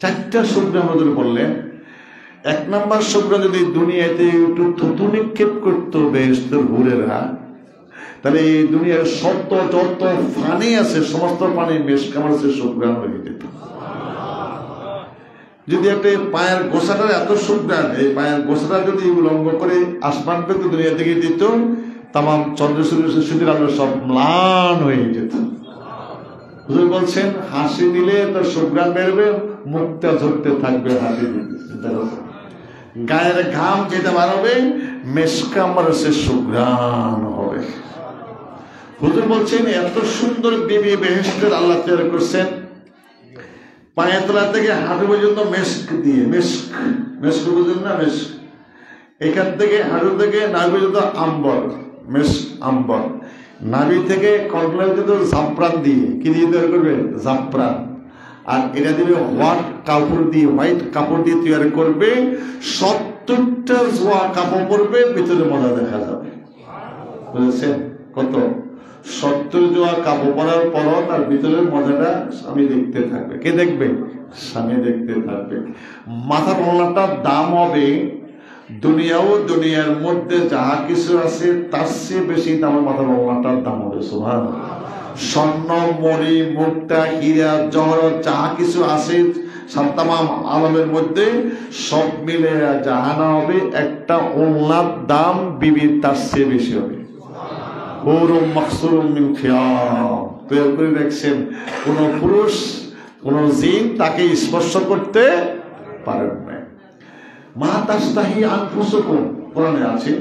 4টা শুকনা হুজুর বললেন। 1 নম্বর শুকনা যদি দুনিয়াতে একটু থুতু নিক্ষেপ করতো বেহেশতের হুরেরা, তাহলে এই দুনিয়ার যত পানি আছে সমস্ত পানি মেশকামার শুকনা হয়ে যেত। যদি একটা পায়ের গোসাটার এত সুগ্রাণ, এই পায়ের গোসাটা যদি উলঙ্গ করে আসমান পেতে দুনিয়া থেকে দিত, তামাম চন্দ্র সূর্যের আলো সব ম্লান হয়ে যেত। হুজুর বলছেন হাসি দিলে তার সুগ্রাণ বেরোবে, মুখটা ঝরতে থাকবে হাসি দিতে, গায়ের ঘাম যেটা বাড়বে মেশকামার সুগ্রাণ হবে। হুজুর বলছেন এত সুন্দর বিবি বেহেশতের আল্লাহ তৈরি করছেন, পায়ের তলা থেকে হাঁটু পর্যন্ত মেস্ক দিয়ে, মেস্ক বুঝেন না? মেস্ক এখান থেকে হাঁটু থেকে নাভি পর্যন্ত আম্বর, মেস্ক আম্বর। নাভি থেকে কন্ট্রোল পর্যন্ত জাফরান দিয়ে, কি দিয়ে তৈরি করবে? জাফরান। আর এটা দিবে হোয়াইট কাপড় দিয়ে তৈরি করবে। 70টা জোয়া কাপড় পরবে, ভিতরে মজা দেখা যাবে। বুঝেছেন? কত? 70 জোয়া কাপড় পরার পর তার ভিতরের মজাটা স্বামী দেখতে থাকবে। কে দেখবে? স্বামী দেখতে থাকবে। মাথার ওড়নাটার দাম হবে দুনিয়ার মধ্যে যাহা কিছু আছে তার চেয়ে বেশি দামের মাথার ওড়নাটার দাম হবে। সুবহানাল্লাহ। স্বর্ণ, মণি, মুক্তা, হীরা, জহরত যাহা কিছু আছে তামাম আলমের মধ্যে সব মিলে জাহানা হবে, একটা ওড়নার দাম বিবির তার চেয়ে বেশি হবে। তৈরি করে দেখছেন, কোন পুরুষ কোন জিন তাকে স্পর্শ করতে পারেন না। মা তাস্তাহি আনফুসুকুম, কোরআনে আছে,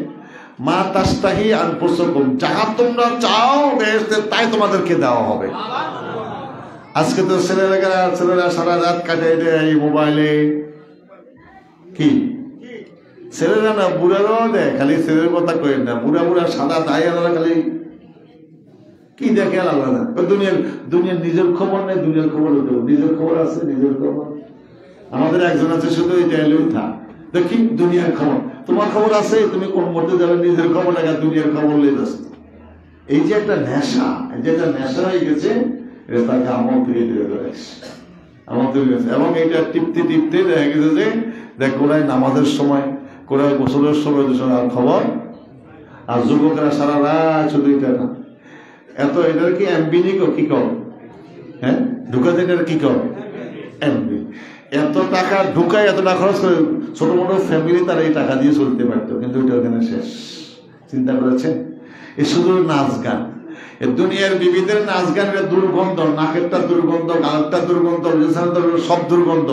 মা তাস্তাহি আনফুসুকুম, যাহা তোমরা চাও বেহেশতে তাই তোমাদেরকে দেওয়া হবে। আজকে তো ছেলেরা সারা রাত কাটাই দেয় এই মোবাইলে। কি ছেলেরা না, বুড়ারাও দেয়। খালি ছেলের কথা কই না, বুড়া সাদা দায় আলাদা, খালি কি দেখে আলাদা। দুনিয়ার নিজের খবর নেই, দুনিয়ার খবর নিজের খবর আছে, নিজের খবর। আমাদের একজন আছে শুধু এটা এলোই থাক, দেখি দুনিয়ার খবর। তোমার খবর আছে, তুমি কোন মধ্যে যাবে? নিজের খবর দেখা, দুনিয়ার খবর লেগে যাচ্ছে। এই যে একটা নেশা, এই যে একটা নেশা হয়ে গেছে, এটা তাকে আমল ফিরিয়ে দিয়ে গেছে, আমল ফিরে গেছে। এবং এটা টিপতে টিপতে দেখা গেছে যে দেখ কোরাই নামাজের সময়, কোরাই গোসলের সময় আর খবর, আর যুবকরা সারা রাত শুধু এটা না। এত এটার কি এমবি নি কি কর, হ্যাঁ ঢুকাতে এটার কি কর এমবি। এত টাকা ঢুকায়, এত টাকা খরচ করে, ছোট মোটো ফ্যামিলি তারা এই টাকা দিয়ে চলতে পারতো, কিন্তু ওইটা ওখানে শেষ। চিন্তা করেছেন? এ শুধু নাচ গান, এ দুনিয়ার বিবিদের নাচ গান, এটা দুর্গন্ধ, নাকেরটা দুর্গন্ধ, গালেরটা দুর্গন্ধ, সব দুর্গন্ধ।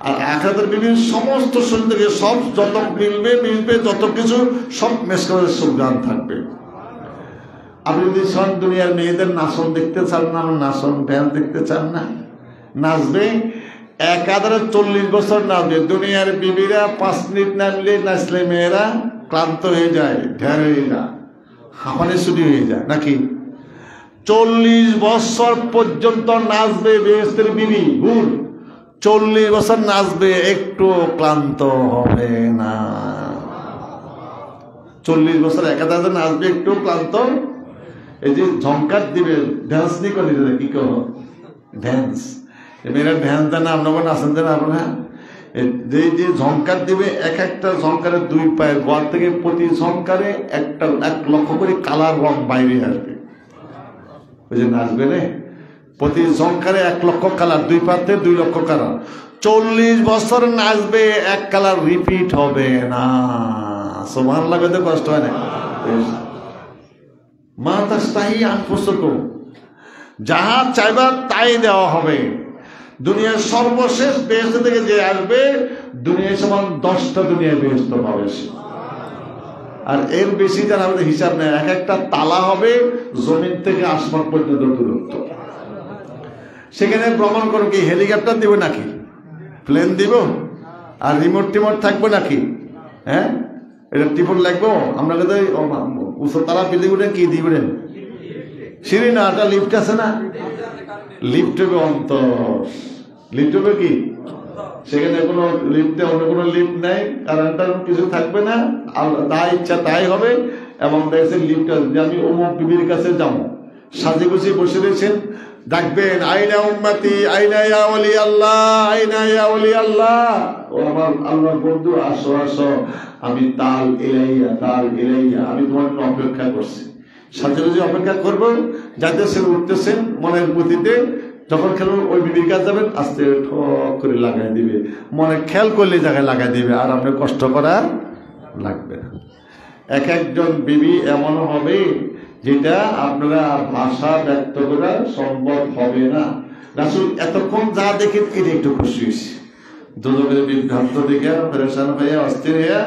আর আখিরাতের বিবির সমস্ত শরীর থেকে সব যত মিলবে যত কিছু সব মেশ করে সব গান থাকবে। আপনি যদি সব দুনিয়ার মেয়েদের নাচন দেখতে চান না, নাচন ড্যান্স দেখতে চান না, নাচবে একাধারে 40 বছর নাচবে। দুনিয়ার বিবিরা 5 মিনিট নাচলে মেয়েরা ক্লান্ত হয়ে যায়, ঢের হয়ে যায়, হাঁপানি ছুটি হয়ে যায় নাকি। 40 বছর পর্যন্ত নাচবে বেহেশতের বিবি, ভুল, 40 বছর নাচবে, একটু ক্লান্ত হবে না। 40 বছর একাধারে নাচবে, একটু ক্লান্ত। এই যে ঝঙ্কার দিবে, ড্যান্স নি করে কি কহ ড্যান্স, মেয়েরা ড্যান্স দেয় না, আপনার নাচেন দেন আপনারা। যে ঝঙ্কার দিবে, এক একটা ঝঙ্কারের 2 পায়ের গোয়ার থেকে প্রতি ঝঙ্কারে 1 লক্ষ করে কালার রং বাইরে আসবে। ওই যে নাচবে রে, প্রতি ঝঙ্কারে 1 লক্ষ কালার, 2 পাতে 2 লক্ষ কালার। 40 বছর নাচবে, 1 কালার রিপিট হবে না। সমান লাগবে তো, কষ্ট হয় না। মা তাস্তাহি আনফুসুকুম, যাহা চাইবা তাই দেওয়া হবে। দুনিয়ার সর্বশেষ বেহেশত থেকে যে আসবে, দুনিয়ার সমান 10টা দুনিয়ায় বেহেশত পাবে সে। আর এর বেশি যারা আমাদের হিসাব নেই, এক একটা তালা হবে জমিন থেকে আসমান পর্যন্ত দূরত্ব। সেখানে ভ্রমণ করো কি, হেলিকপ্টার দিব নাকি, প্লেন দিব, আর রিমোট টিমোট থাকবে নাকি? হ্যাঁ, এটা টিপট লাগবো। আমরা তারা বিল্ডিং উঠে কি দিবেন, সিঁড়ি না, একটা লিফট আছে না, লিফট হবে অন্তর, লিফট হবে কি, সেখানে কোনো লিফটে অন্য কোনো লিফট নাই, কারণটা কিছু থাকবে না, যা ইচ্ছা তাই হবে। এবং দেখছেন লিফট, যে আমি অমুক বিবির কাছে যাবো, সাজে গুছিয়ে বসে রয়েছেন, ডাকবেন আইনা উম্মতি, আইনা ইয়া ওলি আল্লাহ, আইনা ইয়া ওলি আল্লাহ, ও আমার আল্লাহর বন্ধু, আসো আসো, আমি তাল ইলাইয়া, তাল ইলাইয়া, আমি তোমার জন্য অপেক্ষা করছি। সাথে সাথে অপেক্ষা করবো, যাইতেছেন উঠতেছেন মনের গতিতে, যখন খেলো ওই বিবির কাছে যাবেন, আস্তে ঠক করে লাগাই দিবে, মনে খেয়াল করলে জায়গায় লাগাই দিবে, আর আপনার কষ্ট করা লাগবে না। এক একজন বিবি এমন হবে যেটা আপনারা ভাষা ব্যক্ত করা সম্ভব হবে না। রাসূল এতক্ষণ যা দেখেন এটা একটু খুশি হয়েছে, দুজনের বিভ্রান্ত দেখে পেরেশান হয়ে অস্থির হয়ে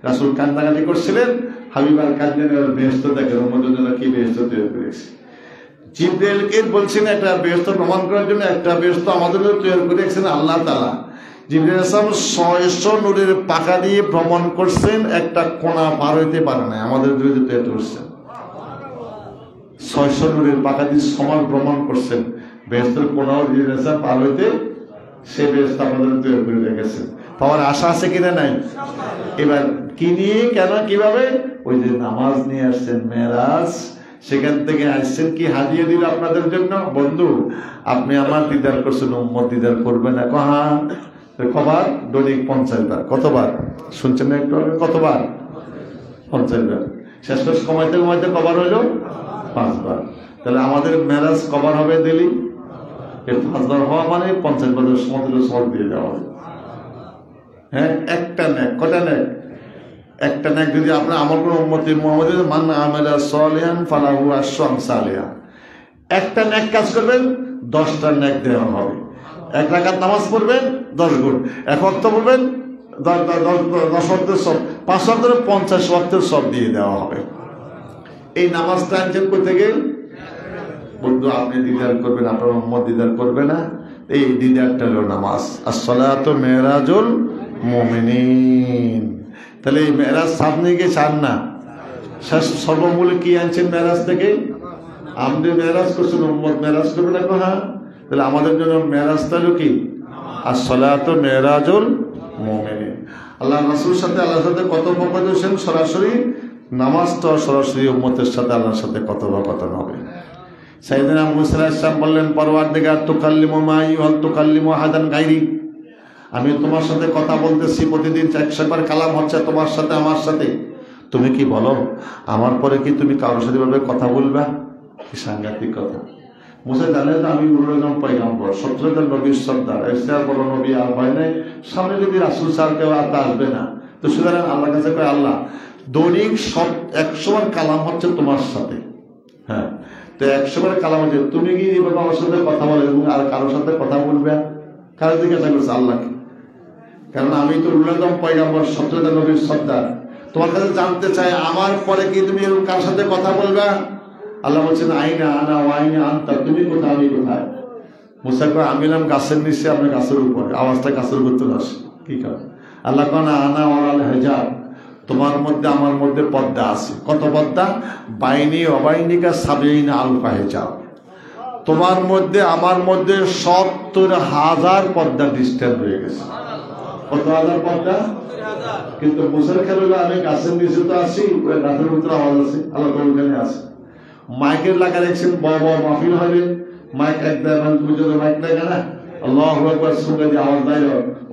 রাসূল কান্নাকাটি করছিলেন। হাবিবার কান্নার বেহেশত দেখেন, আমাদের জন্য কি বেহেশত তৈরি করেছে। জিবরাইলকে বলছেন একটা বেহেশত প্রমাণ করার জন্য, একটা বেহেশত আমাদের জন্য তৈরি করেছেন আল্লাহ তাআলা। জিবরাইল আসলাম 600 নূরের পাখা দিয়ে ভ্রমণ করছেন, একটা কোণা পার হইতে পারে না, আমাদের বিরুদ্ধে তৈরি করছেন। 600 নূরের পাখা দিয়ে সমান ভ্রমণ করছেন, বেহেশতের কোণাও জিবরাইল পার হইতে, সে বেহেশত আমাদের তৈরি করে রেখেছেন। পাওয়ার আশা আছে কিনা নাই? এবার কি নিয়ে, কেন, কিভাবে? ওই যে নামাজ নিয়ে আসছেন, মেরাজ, সেখান থেকে আসছেন, কি হাদিয়া দিল আপনাদের জন্য? বন্ধু, আপনি আমার দিদার করছেন, উম্মত দিদার করবেন না। হ্যাঁ, কবার? দৈনিক 50 বার। কতবার শুনছেন না একটু? কতবার? 50 বার। শেষ শেষ কমাইতে কমাইতে কবার হইল? 5 বার। তাহলে আমাদের মেরাজ কবার হবে ডেলি? 5 বার হওয়া মানে 50 বারের সমতুল্য সব দিয়ে দেওয়া হবে। হ্যাঁ, একটা নেক, কটা নেক? একটা নেক যদি আপনার আমার কোনো উম্মতি মুহাম্মদের মান আমালা সালিহান ফালাহু আশরু আমসালিহা, একটা নেক কাজ করবেন 10টা নেক দেওয়া হবে। 1 রাকাত নামাজ পড়বেন 10 গুণ, 1 ওয়াক্ত পড়বেন 10 ওয়াক্তের সব, 5 ওয়াক্তের 50 ওয়াক্তের সব দিয়ে দেওয়া হবে। এই নামাজটা আনছেন কই থেকে? বন্ধু, আপনি দিদার করবেন, আপনার উম্মত দিদার করবে না। এই দিদারটা হলো নামাজ। আসসালাতু মেরাজুল মুমিনিন। তাহলে এই মেরাজ সামনে গিয়ে চান না, সর্বমূলে কি আনছেন মেরাজ থেকে? আপনি মেরাজ করছেন, উম্মত মেরাজ করবে না। হ্যাঁ, তাহলে আমাদের জন্য মেরাজটা হলো কি? আসসালাতু মেরাজুল মুমিনিন। আল্লাহ রাসূলের সাথে আল্লাহর সাথে কথোপকথন সরাসরি, নামাজটা সরাসরি উম্মতের সাথে আল্লাহর সাথে কথোপকথন হবে। সাইয়েদনা মুসা আলাইহিস সালাম বললেন, পরওয়ারদিগার তুকাল্লিমু মাই ওয়া তুকাল্লিমু আহাদান গায়রি, আমি তোমার সাথে কথা বলতেছি, প্রতিদিন 100 বার কালাম হচ্ছে তোমার সাথে আমার সাথে, তুমি কি বলো আমার পরে কি তুমি কারোর সাথে ভাবে কথা বলবা? কি সাংঘাতিক কথা। মুসা জানে তো আমি উলুল পয়গম্বর, 17 নবীর সর্দার, এর বড় নবী আর হয় নাই, সামনে যদি রাসূল স্যার কেউ আসবে না, তো সুতরাং আল্লাহর কাছে কয়, আল্লাহ দৈনিক 100 বার কালাম হচ্ছে তোমার সাথে, হ্যাঁ, তো 100 বার কালাম হচ্ছে, তুমি কি এইভাবে আমার সাথে কথা বলে এবং আর কারোর সাথে কথা বলবে? কারো জিজ্ঞাসা করছে আল্লাহকে, কারণ আমি তো উলুল পয়গম্বর, 17 নবীর সর্দার, তোমার কাছে জানতে চাই আমার পরে কি তুমি কার সাথে কথা বলবা? আল্লাহ বলছেন, আইনা আনা ওয়াইনা আনতা, তুমি কোথায় আমি কোথায়? মুসা কয়, আমি নাম গাছের নিচে, আপনি গাছের উপরে, আওয়াজটা গাছের উপর চলে আসে। কি কারণ? আল্লাহ কয়, না আনা ওয়াল হিজাব, তোমার মধ্যে আমার মধ্যে পর্দা আছে। কত পর্দা? বাইনি অবাইনিকা সাবিনা আলফা হিজাব, তোমার মধ্যে আমার মধ্যে 70,000 পর্দা ডিস্টেন্স হয়ে গেছে। কত হাজার পর্দা? কিন্তু মুসার খেয়াল হলো আমি গাছের নিচে তো আছি, ওই গাছের ভিতরে আওয়াজ আছে, আল্লাহ ওখানে আছে। মাইকের লাগা দেখছেন, বড় বড় মাহফিল হবে, মাইক একদম তুমি যদি মাইক লাগে না, আল্লাহু আকবার সঙ্গে যে আওয়াজ দেয়,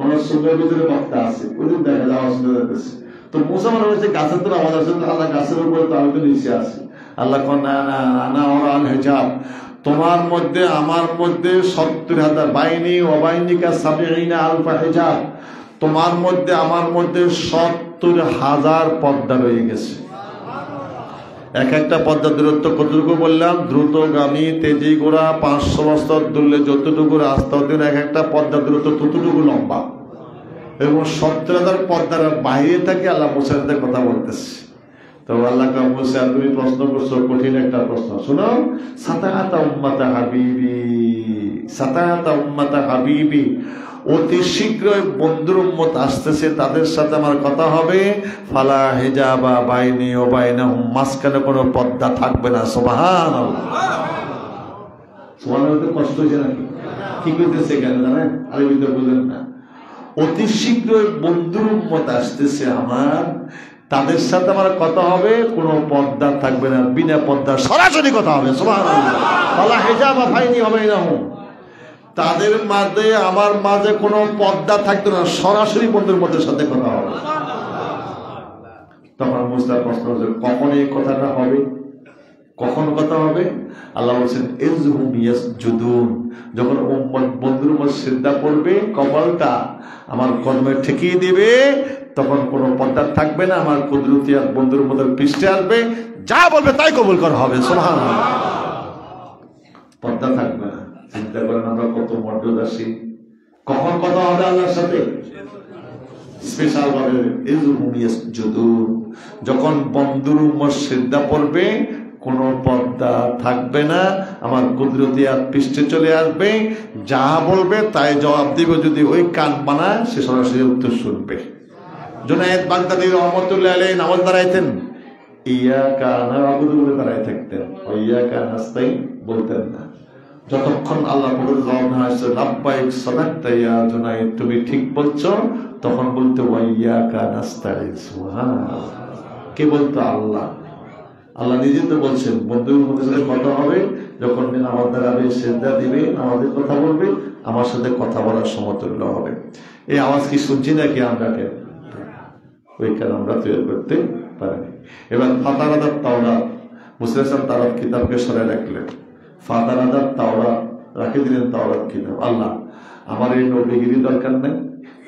ওনার সঙ্গের ভিতরে বক্তা আছে, ওই দিন দেখা যায় আওয়াজ শুনে যাচ্ছে। তো মুসা মনে হচ্ছে গাছের তো আওয়াজ আছে, আল্লাহ গাছের উপরে, তো আমি তো নিচে আছি। আল্লাহ না না না ওরাল হিজাব, তোমার মধ্যে আমার মধ্যে 70,000, বাইনি অবাইনিকা সাবিনা আলফা হিজাব, তোমার মধ্যে আমার মধ্যে 70,000 পর্দা রয়ে গেছে। এক একটা পর্দা দূরত্ব কতটুকু বললাম? দ্রুতগামী তেজি ঘোড়া 500 বছর দূরে যতটুকু রাস্তা দিন, এক একটা পর্দা দূরত্ব ততটুকু লম্বা, এবং 70,000 পর্দার বাইরে থেকে আল্লাহ মুসার সাথে কথা বলতেছে। তো আল্লাহ মুসা, তুমি প্রশ্ন করছো কঠিন একটা প্রশ্ন, শোনো। সাতাহাতা উম্মাতা হাবিবি, সাতাহাতা উম্মাতা হাবিবি, অতি শীঘ্রই বন্ধুর উম্মত আসতেছে, তাদের সাথে আমার কথা হবে। ফালা হিজাবা বাইনি ও বাইনাহুম, মাঝখানে কোনো পর্দা থাকবে না। সুবহানাল্লাহ। সুবহানাল্লাহ। কষ্ট হয়েছে নাকি? কি করতেছে কেন জানেন? আরবিতে বলেন না, অতি শীঘ্রই বন্ধুর উম্মত আসতেছে আমার, তাদের সাথে আমার কথা হবে, কোনো পর্দা থাকবে না, বিনা পর্দা সরাসরি কথা হবে। সুবহানাল্লাহ। ফালা হিজাবা বাইনি ও বাইনাহুম, তাদের মাঝে আমার মাঝে কোনো পর্দা থাকতো না, সরাসরি বন্ধুর মধ্যে সাথে কথা হবে। তখন মুসার প্রশ্ন হচ্ছে, কখন এই কথাটা হবে? কখন কথা হবে? আল্লাহ বলছেন, ইযহুম ইয়াসজুদুন, যখন বন্ধুর মধ্যে সিজদা পড়বে, কপালটা আমার কর্মে ঠেকিয়ে দিবে, তখন কোনো পর্দা থাকবে না, আমার কুদরতি আর বন্ধুর মধ্যে পৃষ্ঠে আসবে, যা বলবে তাই কবুল করা হবে। সুবহানাল্লাহ। পর্দা থাকবে না। চিন্তা করেন আমরা কত মর্যাদাশীল। কখন কথা হবে আল্লাহর সাথে? স্পেশাল ভাবে, যখন বন্ধুর সিজদা পড়বে, কোনো পর্দা থাকবে না, আমার কুদরতি আর পৃষ্ঠে চলে আসবে, যা বলবে তাই জবাব দিবে। যদি ওই কান বানায়, সে সরাসরি উত্তর শুনবে। জুনায়েদ বাগদাদী রহমাতুল্লাহ আলাইহি নামাজ দাঁড়াইতেন, ইয়াকা না'বুদু বলে দাঁড়াই থাকতেন, ইয়াকা নাস্তাইন বলতেন না। যতক্ষণ আল্লাহ লাব্বাইক সাদাকতা ইয়া জুনায়েদ, তুমি ঠিক বলছো, তখন বলতে ওয়াইয়াকা নাস্তাইন। সুবহানাল্লাহ। কে বলতো? আল্লাহ। আল্লাহ নিজে তো বলছেন, বন্ধুর মধ্যে সাথে কথা হবে, যখন নামাজ দাঁড়াবে, সিজদা দিবে, আমাদের কথা বলবে, আমার সাথে কথা বলার সমতুল্য হবে। এই আওয়াজ কি শুনছি নাকি আমরা? কে ওই কাজ আমরা তৈরি করতে পারিনি। এবার ফাতারাদাত তাওরাত, মুসা আলাইহিস সালাম তাওরাত কিতাবকে সরাই রাখলেন, ফাতারাদাত তাওরাত রাখে দিলেন, তাওরাত কিতাব। আল্লাহ, আমার এই নবীগিরি দরকার নেই,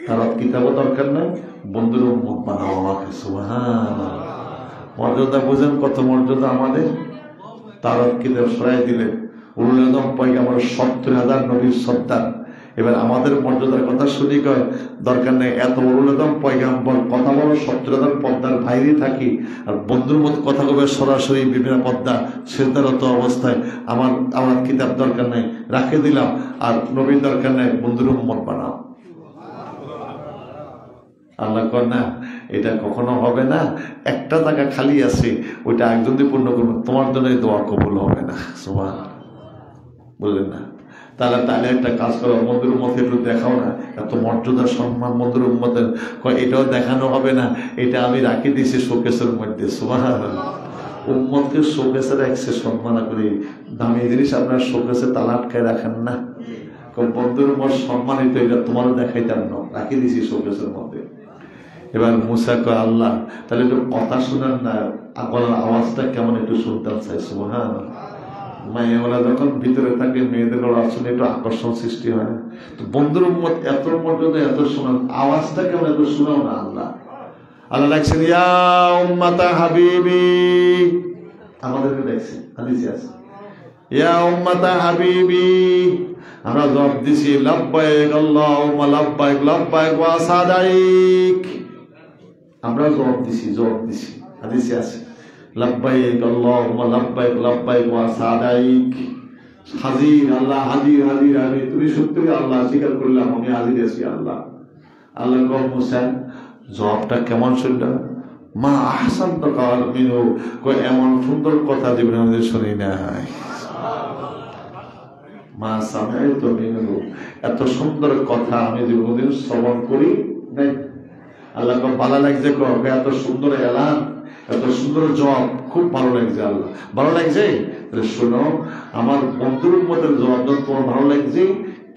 তাওরাত কিতাবও দরকার নেই, বন্ধুর উম্মত বানাও আমাকে। সুবহানাল্লাহ। মর্যাদা বুঝেন কত মর্যাদা আমাদের? তাওরাত কিতাব সরাই দিলেন, উলুল আযম পয়গম্বর 70,000 নবীর সর্দার। এবার আমাদের মর্যাদার কথা শুনি, কয় দরকার নেই, এত উলুল আযম পয়গম্বর কথা বলো, 70,000 পর্দার বাইরে থাকি, আর বন্ধুর মতো কথা বলবে সরাসরি বিভিন্ন পর্দা সিজদারত অবস্থায়, আমার কিতাব দরকার নেই, রাখে দিলাম, আর নবীর দরকার নেই, বন্ধুর উম্মত বানাও। আল্লাহ কর না, এটা কখনো হবে না। একটা জায়গা খালি আছে, ওইটা একজন দিয়ে পূর্ণ করবো, তোমার জন্য এই দোয়া কবুল হবে না। সুবহানাল্লাহ। বললেন না? তাহলে একটা কাজ করো, বন্ধুর উম্মতকে একটু দেখাও না, এত মর্যাদা সম্মান বন্ধুর উম্মতের। এটাও দেখানো হবে না, এটা আমি রাখি দিয়েছি শোকেসের মধ্যে। সুবহানাল্লাহ। উম্মতকে শোকেসে রাখছে সম্মান করে, দামি জিনিস আপনার শোকেসে তালা আটকায় রাখেন না। বন্ধুর উম্মত সম্মানিত, এটা তোমারও দেখাইতাম না, রাখি দিছি শোকেসের মধ্যে। এবার মুসা কয় আল্লাহ তাহলে একটু কথা শুনেন না, গলার আওয়াজটা কেমন একটু শুনতাম চাই। সুবহানাল্লাহ। মায়েরা যখন ভিতরে থাকে মেয়েদের আসলে একটু আকর্ষণ সৃষ্টি হয়। তো বন্ধুর উম্মত এত মর্যাদা, এত শোনান, আওয়াজটা কেমন একটু শোনাও না। আল্লাহ আল্লাহ ডাকছেন ইয়া উম্মাতা হাবিবি, আমাদেরকে ডাকছেন, হাদিসে আছে ইয়া উম্মাতা হাবিবি। আমরা জবাব দিছি লাব্বাইক আল্লাহুম্মা লাব্বাইক লাব্বাইক ওয়া সাদাইক। আমরা জবাব দিছি হাদিসে আছে লাব্বাইক আল্লাহুম্মা লাব্বাইক লাব্বাইক ওয়া সাদাইক। হাজির আল্লাহ, হাজির হাজির আমি, তুমি সত্যি আল্লাহ, স্বীকার করলাম আমি হাজির আছি আল্লাহ। আল্লাহ কয় মুসা জবাবটা কেমন শুনল? মা আহসান তো কাল মিনু, কয় এমন সুন্দর কথা জীবনে আমাদের শুনি নাই। মা সামাই তো মিনু, এত সুন্দর কথা আমি জীবনদিন শ্রবণ করি নাই। আল্লাহ ভালো লাগছে, এত সুন্দর এলান, এত সুন্দর জবাব, খুব ভালো লাগছে। আল্লাহ ভালো লাগছে, শোনো আমার বন্ধুর মধ্যে জবাব তোমার ভালো লাগছে।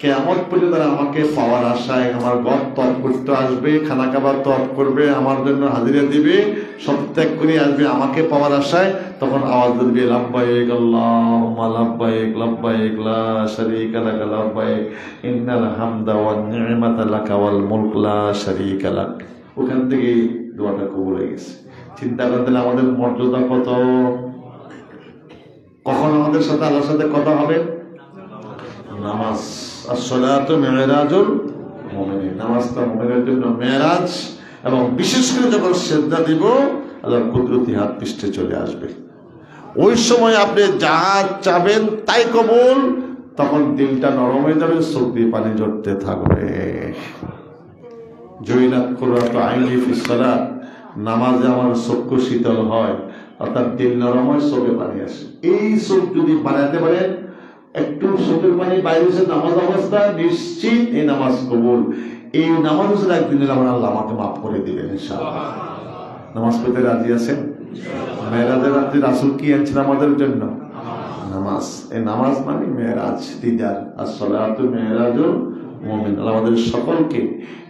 কেমন পর্যন্ত আমাকে পাওয়ার আশায় আমার ঘর তপ করতে আসবে, খানা খাবার তপ করবে, আমার জন্য হাজিরা দিবে, সব ত্যাগ করে আসবে আমাকে পাওয়ার আশায়। তখন আওয়াজ দিবে লাব্বাইক আল্লাহুম্মা লাব্বাইক লাব্বাইক লা শারীকা লাকা লাব্বাইক ইন্নাল হামদা ওয়ান নি'মাতা লাকা ওয়াল মুলক লা শারীকা লাক। ওখান থেকে দোয়াটা কবুল হয়ে গেছে। চিন্তা করতে আমাদের মর্যাদা কত। কখন আমাদের সাথে আল্লাহর সাথে কথা হবে? নামাজ। আসসালাতু মিরাজুল মুমিনিন, নামাজটা মুমিনের জন্য মেরাজ। এবং বিশেষ করে যখন সিজদা দিব আল্লাহর কুদরতি হাত পৃষ্ঠে চলে আসবে। ওই সময় আপনি যা চাবেন তাই কবুল। তখন দিলটা নরম হয়ে যাবে, চোখ দিয়ে পানি ঝরতে থাকবে। জয়নাত কুররাতু আইনি ফিস সালাত, নামাজে আমার চক্ষু শীতল হয়, অর্থাৎ দিল নরম হয়, চোখে পানি আসে। এই চোখ যদি বানাতে পারেন, একটু চোখের পানি বাইরে হচ্ছে নামাজ অবস্থা, নিশ্চিত এই নামাজ কবুল। এই নামাজ হচ্ছে একদিনের আমার আল্লাহ আমাকে মাফ করে দিবেন ইনশাআল্লাহ। নামাজ পড়তে রাজি আছেন? মেরাজের রাত্রে রাসূল কি আনছেন আমাদের জন্য? নামাজ। এই নামাজ মানে মেরাজ, দিদার। আসসালাতু মিরাজুল মুমিন। আমাদের সকলকে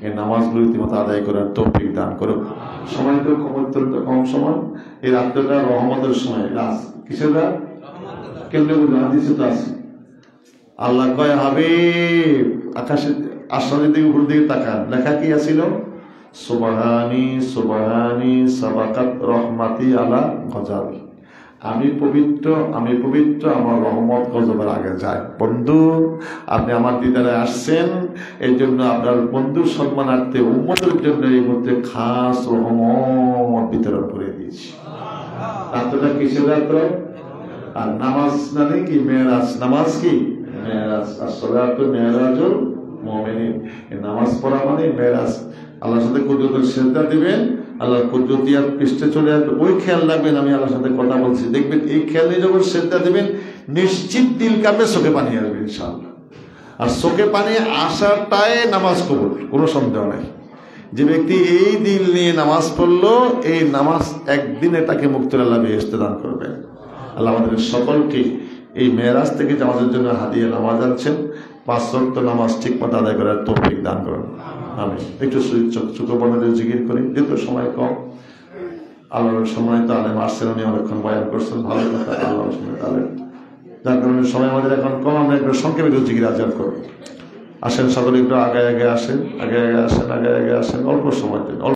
এই নামাজগুলো রীতিমতো আদায় করার তৌফিক দান করুন। সময় তো অত্যন্ত কম সময়। এই রাত্রটা রহমতের সময়। কিসের রাত? কেমনে বুঝবেন? হাদিসে তো আছে। আল্লাহ কয় হাবিব আকাশের আসমানের দিকে উপর দিকে তাকান, লেখা কি আছিল? সুবহানি সুবহানি সাবাকাত রহমাতি আলা গজাবি। আমি পবিত্র, আমি পবিত্র, আমার রহমত গজবের আগে যায়। বন্ধু আপনি আমার দিদারে আসছেন, এই জন্য আপনার বন্ধুর সম্মানার্থে উম্মতের জন্য এই মধ্যে খাস রহমত বিতরণ করে দিয়েছি। রাত্রটা কিসের রাত্র? আর নামাজ মানে কি? মেরাজ। নামাজ কি? মেরাজ। আসসালাতু মিরাজুল মুমিনিন। এই নামাজ পড়া মানে মেরাজ। আল্লাহর সাথে কুদরতের সিজদা দিবেন, আল্লাহর কুদরতিয়ার পৃষ্ঠে চলে আসবে। ওই খেয়াল রাখবেন আমি আল্লাহর সাথে কথা বলছি, দেখবেন এই খেয়াল নিয়ে যখন সিজদা দিবেন নিশ্চিত দিল কামে চোখে পানি আসবে ইনশাআল্লাহ। আর চোখে পানি আসাটাই নামাজ কবুল, কোনো সন্দেহ নাই। যে ব্যক্তি এই দিল নিয়ে নামাজ পড়লো, এই নামাজ একদিনে তাকে মুক্তির আল্লাহ বেহেশতে দান করবেন। আল্লাহ আমাদের সকলকে এই মেরাজ থেকে যে আমাদের জন্য হাদিয়া নামাজ আনছেন, 5 ওয়াক্ত নামাজ ঠিক মতো আদায় করার তৌফিক দান করুন। আমি একটু ছোট বর্ণদের জিকির করি, যেহেতু সময় কম। আল্লাহর সম্মানিত আলেম আসছেন, উনি অনেকক্ষণ বয়ান করছেন, ভালো কথা। আল্লাহর সম্মানিত আলেম, যার কারণে সময় আমাদের এখন কম। আমরা একটু সংক্ষেপে একটু জিকির আজান করব। আসেন সকলে একটু আগে আগে আসেন, আগে আগে আসেন, আগে আগে আসেন, অল্প সময় দিন।